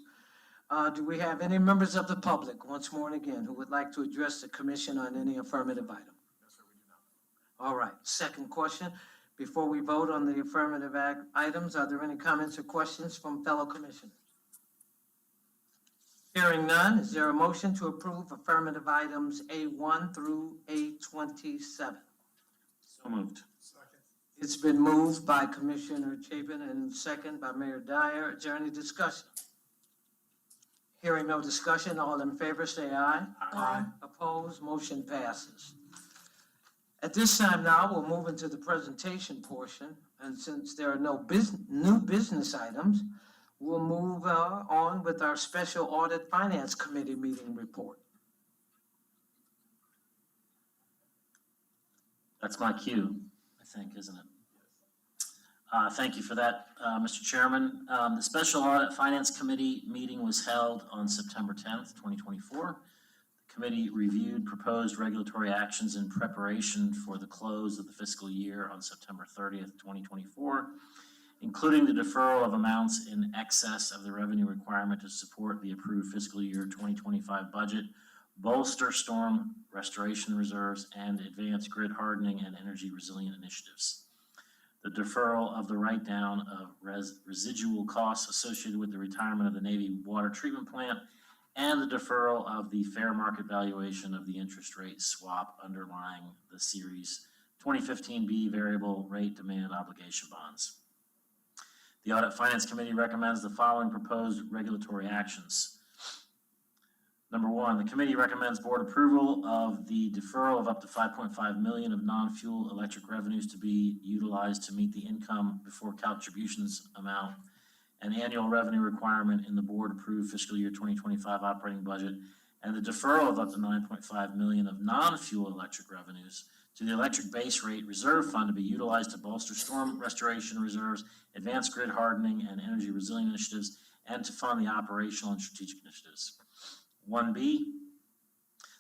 Do we have any members of the public, once more and again, who would like to address the commission on any affirmative item? No, sir, we do not. All right, second question. Before we vote on the affirmative items, are there any comments or questions from fellow commissioners? Hearing none, is there a motion to approve affirmative items A1 through A27? So moved. It's been moved by Commissioner Chapin and second by Mayor Dyer. Is there any discussion? Hearing no discussion, all in favor say aye. Aye. Opposed, motion passes. At this time now, we'll move into the presentation portion, and since there are no new business items, we'll move on with our Special Audit Finance Committee meeting report. That's my cue, I think, isn't it? Thank you for that, Mr. Chairman. The Special Audit Finance Committee meeting was held on September 10th, 2024. The committee reviewed proposed regulatory actions in preparation for the close of the fiscal year on September 30th, 2024, including the deferral of amounts in excess of the revenue requirement to support the approved fiscal year 2025 budget, bolster storm restoration reserves, and advance grid hardening and energy resilient initiatives. The deferral of the write-down of residual costs associated with the retirement of the Navy water treatment plant, and the deferral of the fair market valuation of the interest rate swap underlying the Series 2015B variable rate demand obligation bonds. The Audit Finance Committee recommends the following proposed regulatory actions. Number one, the committee recommends board approval of the deferral of up to $5.5 million of non-fuel electric revenues to be utilized to meet the income before contributions amount and annual revenue requirement in the board-approved fiscal year 2025 operating budget, and the deferral of up to $9.5 million of non-fuel electric revenues to the electric base rate reserve fund to be utilized to bolster storm restoration reserves, advance grid hardening and energy resilient initiatives, and to fund the operational and strategic initiatives. 1B,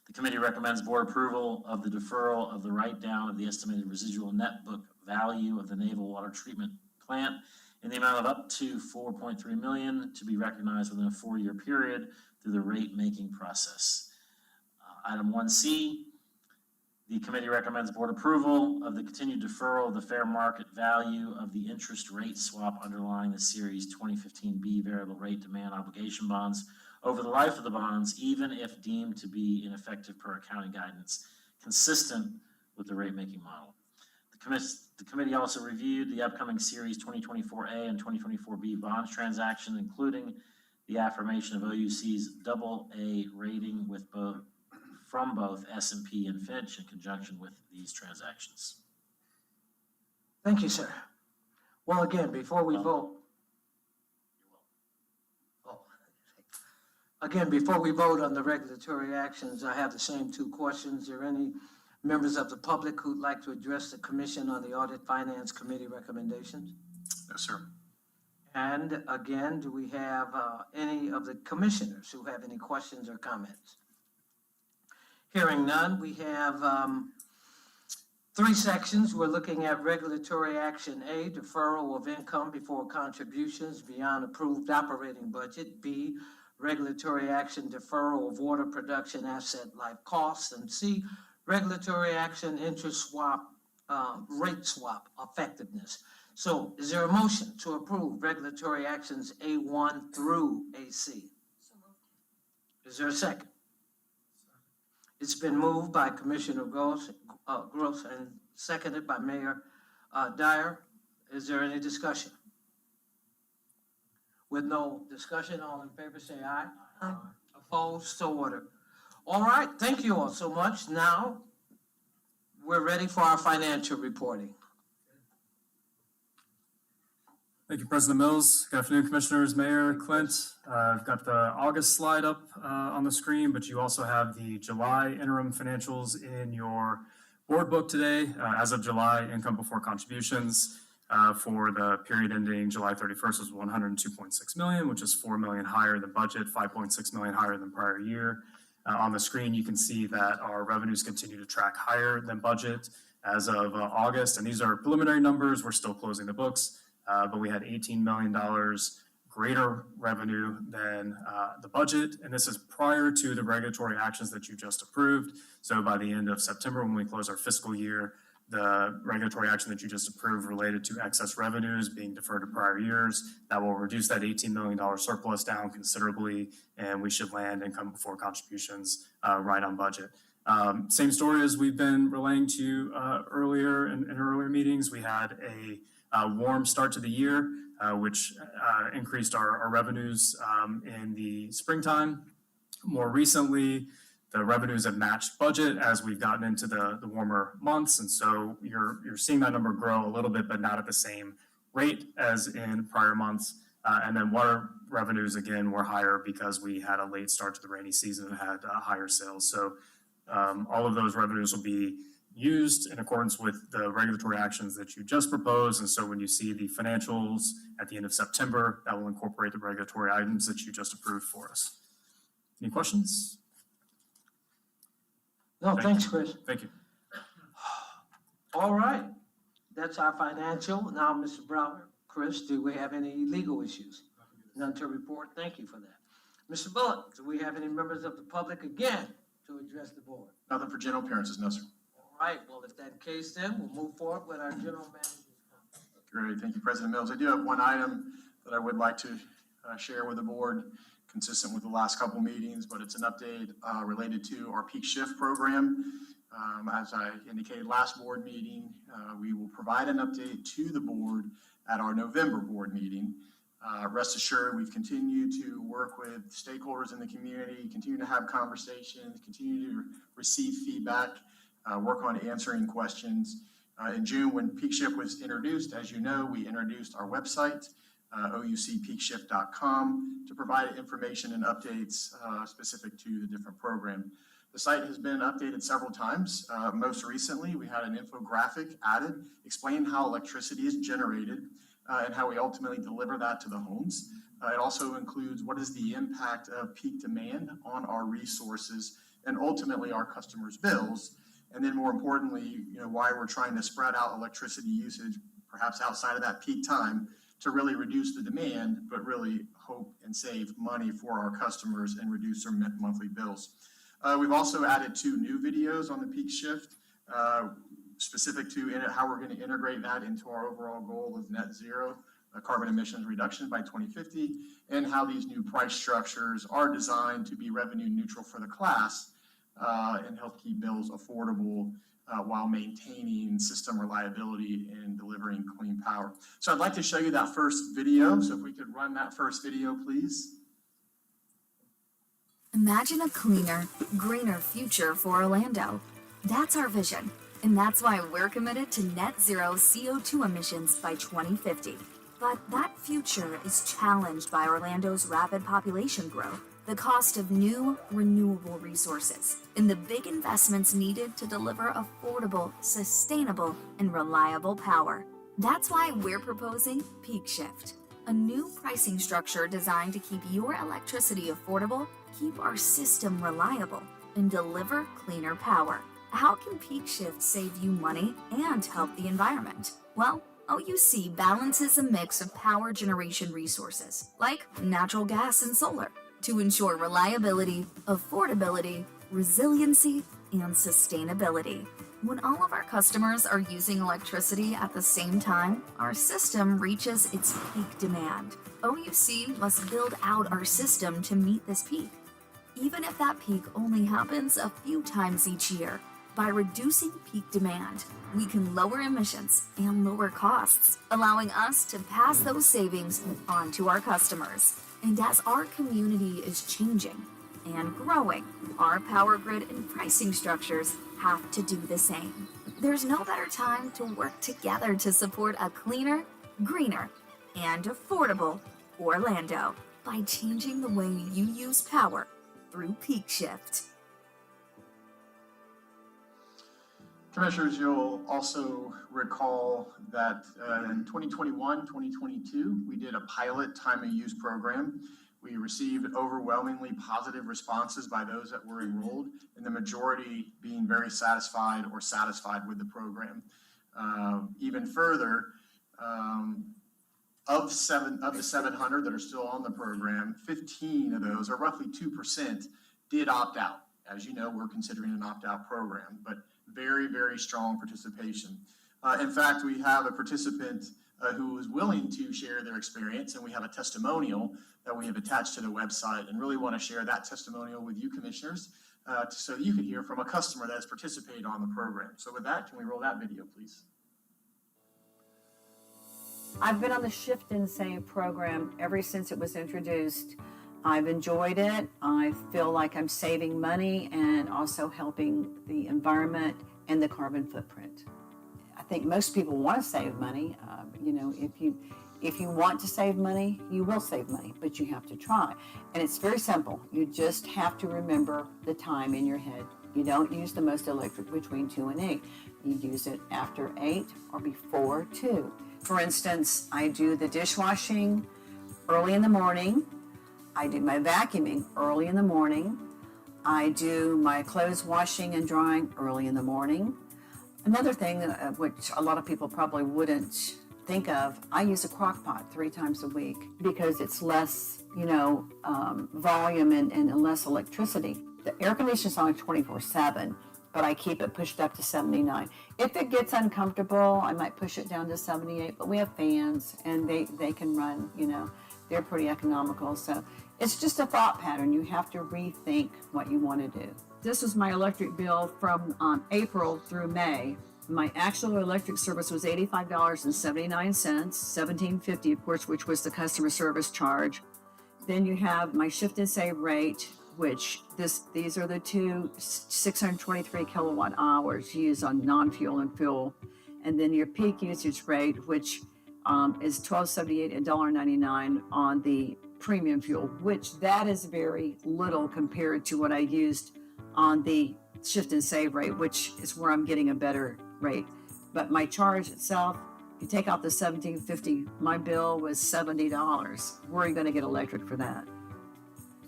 the committee recommends board approval of the deferral of the write-down of the estimated residual net book value of the naval water treatment plant in the amount of up to $4.3 million to be recognized within a 4-year period through the rate-making process. Item 1C, the committee recommends board approval of the continued deferral of the fair market value of the interest rate swap underlying the Series 2015B variable rate demand obligation bonds over the life of the bonds, even if deemed to be ineffective per accounting guidance, consistent with the rate-making model. The committee also reviewed the upcoming Series 2024A and 2024B bonds transaction, including the affirmation of OUC's AA rating with from both S&P and Fitch in conjunction with these transactions. Thank you, sir. Well, again, before we vote. Again, before we vote on the regulatory actions, I have the same two questions. Are there any members of the public who'd like to address the commission on the Audit Finance Committee recommendations? No, sir. And again, do we have any of the commissioners who have any questions or comments? Hearing none, we have 3 sections. We're looking at regulatory action A, deferral of income before contributions beyond approved operating budget. B, regulatory action deferral of water production asset life costs. And C, regulatory action interest swap, rate swap effectiveness. So is there a motion to approve regulatory actions A1 through AC? Is there a second? It's been moved by Commissioner Gross and seconded by Mayor Dyer. Is there any discussion? With no discussion, all in favor say aye. Aye. Opposed, so ordered. All right, thank you all so much. Now, we're ready for our financial reporting. Thank you, President Mills. Good afternoon, Commissioners, Mayor, Clint. I've got the August slide up on the screen, but you also have the July interim financials in your board book today. As of July, income before contributions for the period ending July 31st was $102.6 million, which is $4 million higher than budget, $5.6 million higher than prior year. On the screen, you can see that our revenues continue to track higher than budget as of August, and these are preliminary numbers. We're still closing the books, but we had $18 million greater revenue than the budget, and this is prior to the regulatory actions that you just approved. So by the end of September, when we close our fiscal year, the regulatory action that you just approved related to excess revenues being deferred to prior years, that will reduce that $18 million surplus down considerably, and we should land income before contributions right on budget. Same story as we've been relaying to you earlier in earlier meetings. We had a warm start to the year, which increased our revenues in the springtime. More recently, the revenues have matched budget as we've gotten into the warmer months, and so you're seeing that number grow a little bit, but not at the same rate as in prior months. And then water revenues, again, were higher because we had a late start to the rainy season and had higher sales. So all of those revenues will be used in accordance with the regulatory actions that you just proposed. And so when you see the financials at the end of September, that will incorporate the regulatory items that you just approved for us. Any questions? No, thanks, Chris. Thank you. All right, that's our financial. Now, Mr. Brown, Chris, do we have any legal issues? None to report. Thank you for that. Mr. Bullock, do we have any members of the public again to address the board? Nothing for general appearances, no, sir. All right, well, if that's the case, then we'll move forward with our general manager's comment. Great, thank you, President Mills. I do have one item that I would like to share with the board, consistent with the last couple meetings, but it's an update related to our peak shift program. As I indicated last board meeting, we will provide an update to the board at our November board meeting. Rest assured, we've continued to work with stakeholders in the community, continue to have conversations, continue to receive feedback, work on answering questions. In June, when Peak Shift was introduced, as you know, we introduced our website, oucpeakshift.com, to provide information and updates specific to the different program. The site has been updated several times. Most recently, we had an infographic added explaining how electricity is generated and how we ultimately deliver that to the homes. It also includes what is the impact of peak demand on our resources and ultimately our customers' bills. And then more importantly, why we're trying to spread out electricity usage, perhaps outside of that peak time, to really reduce the demand, but really hope and save money for our customers and reduce their monthly bills. We've also added 2 new videos on the peak shift, specific to how we're going to integrate that into our overall goal of net zero carbon emissions reduction by 2050, and how these new price structures are designed to be revenue neutral for the class and help keep bills affordable while maintaining system reliability and delivering clean power. So I'd like to show you that first video. So if we could run that first video, please. Imagine a cleaner, greener future for Orlando. That's our vision, and that's why we're committed to net zero CO2 emissions by 2050. But that future is challenged by Orlando's rapid population growth, the cost of new renewable resources, and the big investments needed to deliver affordable, sustainable, and reliable power. That's why we're proposing Peak Shift, a new pricing structure designed to keep your electricity affordable, keep our system reliable, and deliver cleaner power. How can Peak Shift save you money and help the environment? Well, OUC balances a mix of power generation resources, like natural gas and solar, to ensure reliability, affordability, resiliency, and sustainability. When all of our customers are using electricity at the same time, our system reaches its peak demand. OUC must build out our system to meet this peak, even if that peak only happens a few times each year. By reducing peak demand, we can lower emissions and lower costs, allowing us to pass those savings on to our customers. And as our community is changing and growing, our power grid and pricing structures have to do the same. There's no better time to work together to support a cleaner, greener, and affordable Orlando by changing the way you use power through Peak Shift. Commissioners, you'll also recall that in 2021, 2022, we did a pilot time of use program We received overwhelmingly positive responses by those that were enrolled, and the majority being very satisfied or satisfied with the program. Even further, of the 700 that are still on the program, 15 of those, or roughly 2%, did opt out. As you know, we're considering an opt-out program, but very, very strong participation. In fact, we have a participant who is willing to share their experience, and we have a testimonial that we have attached to the website, and really want to share that testimonial with you commissioners so you can hear from a customer that has participated on the program. So with that, can we roll that video, please? I've been on the Shift and Save program ever since it was introduced. I've enjoyed it. I feel like I'm saving money and also helping the environment and the carbon footprint. I think most people want to save money. You know, if you want to save money, you will save money, but you have to try. And it's very simple. You just have to remember the time in your head. You don't use the most electric between 2 and 8. You use it after 8 or before 2. For instance, I do the dishwashing early in the morning. I do my vacuuming early in the morning. I do my clothes washing and drying early in the morning. Another thing, which a lot of people probably wouldn't think of, I use a crock pot 3 times a week because it's less, volume and less electricity. The air conditioner's on 24/7. But I keep it pushed up to 79. If it gets uncomfortable, I might push it down to 78, but we have fans and they can run, they're pretty economical. So it's just a thought pattern. You have to rethink what you want to do. This was my electric bill from April through May. My actual electric service was $85.79, $17.50, of course, which was the customer service charge. Then you have my Shift and Save rate, which these are the two 623 kilowatt hours used on non-fuel and fuel. And then your peak usage rate, which is $12.78 and $1.99 on the premium fuel, which that is very little compared to what I used on the Shift and Save rate, which is where I'm getting a better rate. But my charge itself, you take out the $17.50, my bill was $70. Where are you going to get electric for that?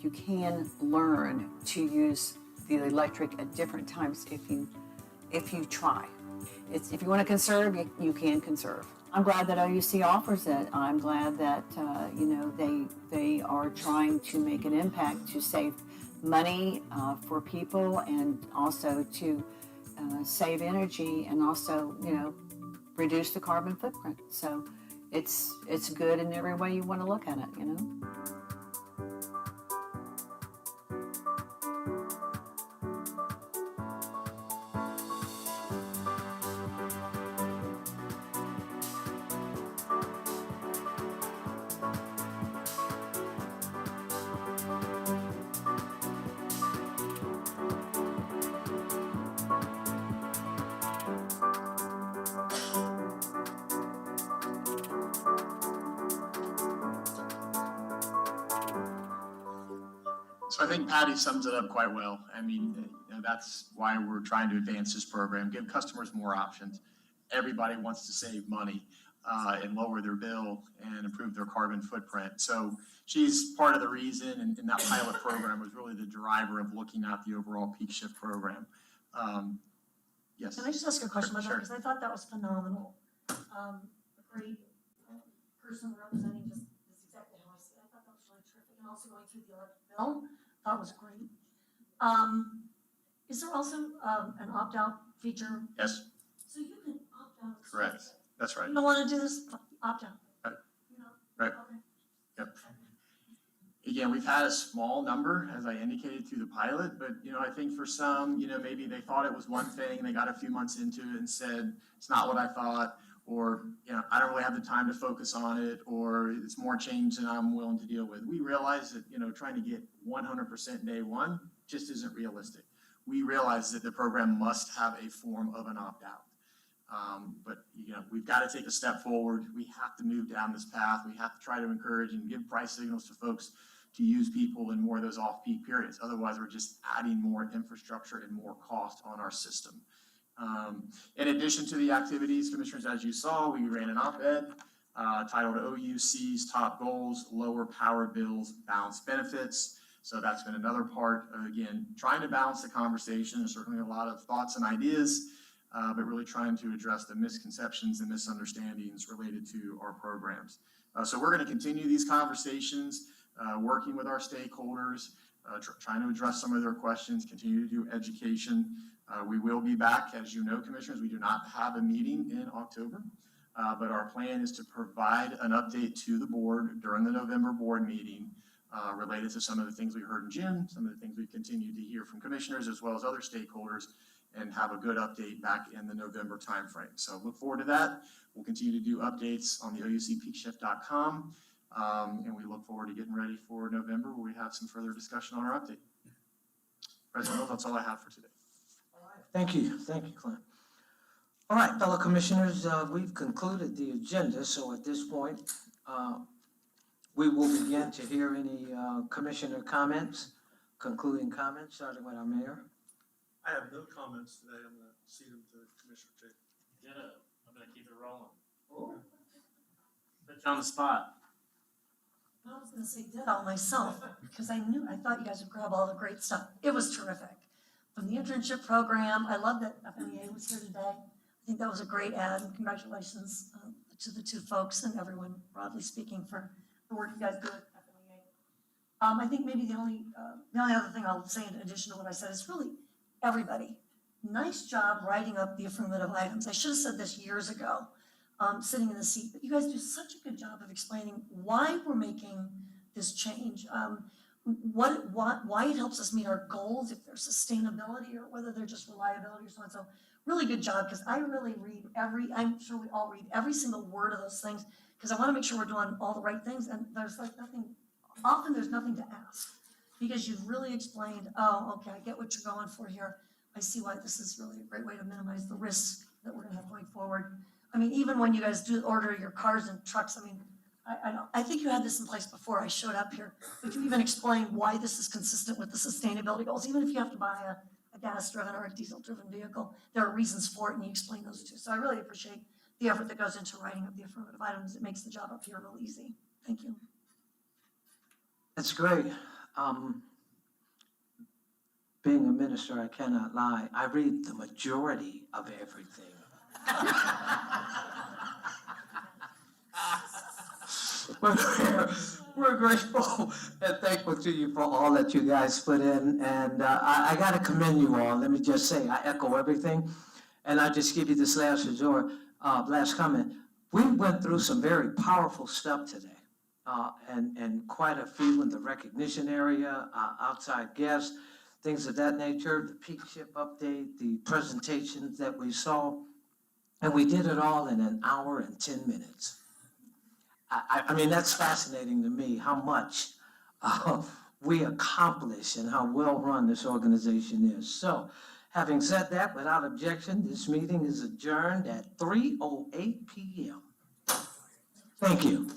You can learn to use the electric at different times if you try. If you want to conserve, you can conserve. I'm glad that OUC offers it. I'm glad that they are trying to make an impact to save money for people and also to save energy and also reduce the carbon footprint. So it's good in every way you want to look at it. So I think Patty sums it up quite well. I mean, that's why we're trying to advance this program, give customers more options. Everybody wants to save money and lower their bill and improve their carbon footprint. So she's part of the reason, and that pilot program was really the driver of looking at the overall peak shift program. Yes. Can I just ask a question about that? Sure. Because I thought that was phenomenal. A great person representing just this exactly how I see it. I thought that was really terrific. And also going through the electric bill, thought was great. Is there also an opt-out feature? Yes, So you can opt out. correct. That's right. You don't want to do this, opt out. Right. You know? Right. Okay. Yep. Again, we've had a small number, as I indicated through the pilot, but, I think for some, maybe they thought it was one thing, they got a few months into it and said, it's not what I thought, or, I don't really have the time to focus on it, or it's more change than I'm willing to deal with. We realize that, trying to get 100% day one just isn't realistic. We realize that the program must have a form of an opt-out. But we've got to take a step forward. We have to move down this path. We have to try to encourage and give price signals to folks to use people in more of those off-peak periods. Otherwise, we're just adding more infrastructure and more cost on our system. In addition to the activities, commissioners, as you saw, we ran an op-ed. titled OUC's Top Goals, Lower Power Bills, Balance Benefits. So that's been another part of, again, trying to balance the conversation. There's certainly a lot of thoughts and ideas, but really trying to address the misconceptions and misunderstandings related to our programs. So we're going to continue these conversations, working with our stakeholders, trying to address some of their questions, continue to do education. We will be back, as you know, commissioners. We do not have a meeting in October, but our plan is to provide an update to the board during the November board meeting related to some of the things we heard in June, some of the things we continue to hear from commissioners as well as other stakeholders, and have a good update back in the November timeframe. So look forward to that. We'll continue to do updates on the OUCpeakshift.com, and we look forward to getting ready for November where we have some further discussion on our update. President Mills, that's all I have for today. Thank you, Clint. All right, fellow commissioners, we've concluded the agenda, so at this point, we will begin to hear any commissioner comments, concluding comments, starting with our mayor. I have no comments today. I'm going to cede them to Commissioner Chick. I'm gonna keep it rolling. Put you on the spot. I was gonna say ditto myself, because I thought you guys would grab all the great stuff. It was terrific. From the internship program, I love that FMEA was here today. I think that was a great ad, and congratulations to the two folks and everyone, broadly speaking, for the work you guys do at FMEA. I think maybe the only other thing I'll say in addition to what I said is really everybody. Nice job writing up the affirmative items. I should have said this years ago, sitting in the seat, but you guys do such a good job of explaining why we're making this change, why it helps us meet our goals, if there's sustainability or whether they're just reliability or so on. So really good job, because I really read I'm sure we all read every single word of those things, because I want to make sure we're doing all the right things, and there's often there's nothing to ask, because you've really explained, oh, okay, I get what you're going for here. I see why this is really a great way to minimize the risk that we're gonna have going forward. I mean, even when you guys do order your cars and trucks, I mean, I think you had this in place before I showed up here, but you even explained why this is consistent with the sustainability goals. Even if you have to buy a gas-driven or a diesel-driven vehicle, there are reasons for it, and you explain those too. So I really appreciate the effort that goes into writing up the affirmative items. It makes the job up here real easy. Thank you. That's great. Being a minister, I cannot lie. I read the majority of everything. We're grateful and thankful to you for all that you guys put in. And I got to commend you all. Let me just say, I echo everything. And I just give you this last comment. We went through some very powerful stuff today. And quite a few in the recognition area, outside guests, things of that nature, the peak ship update, the presentations that we saw, and we did it all in an hour and 10 minutes. I mean, that's fascinating to me, how much we accomplish and how well-run this organization is. So, having said that, without objection, this meeting is adjourned at 3:08 p.m. Thank you.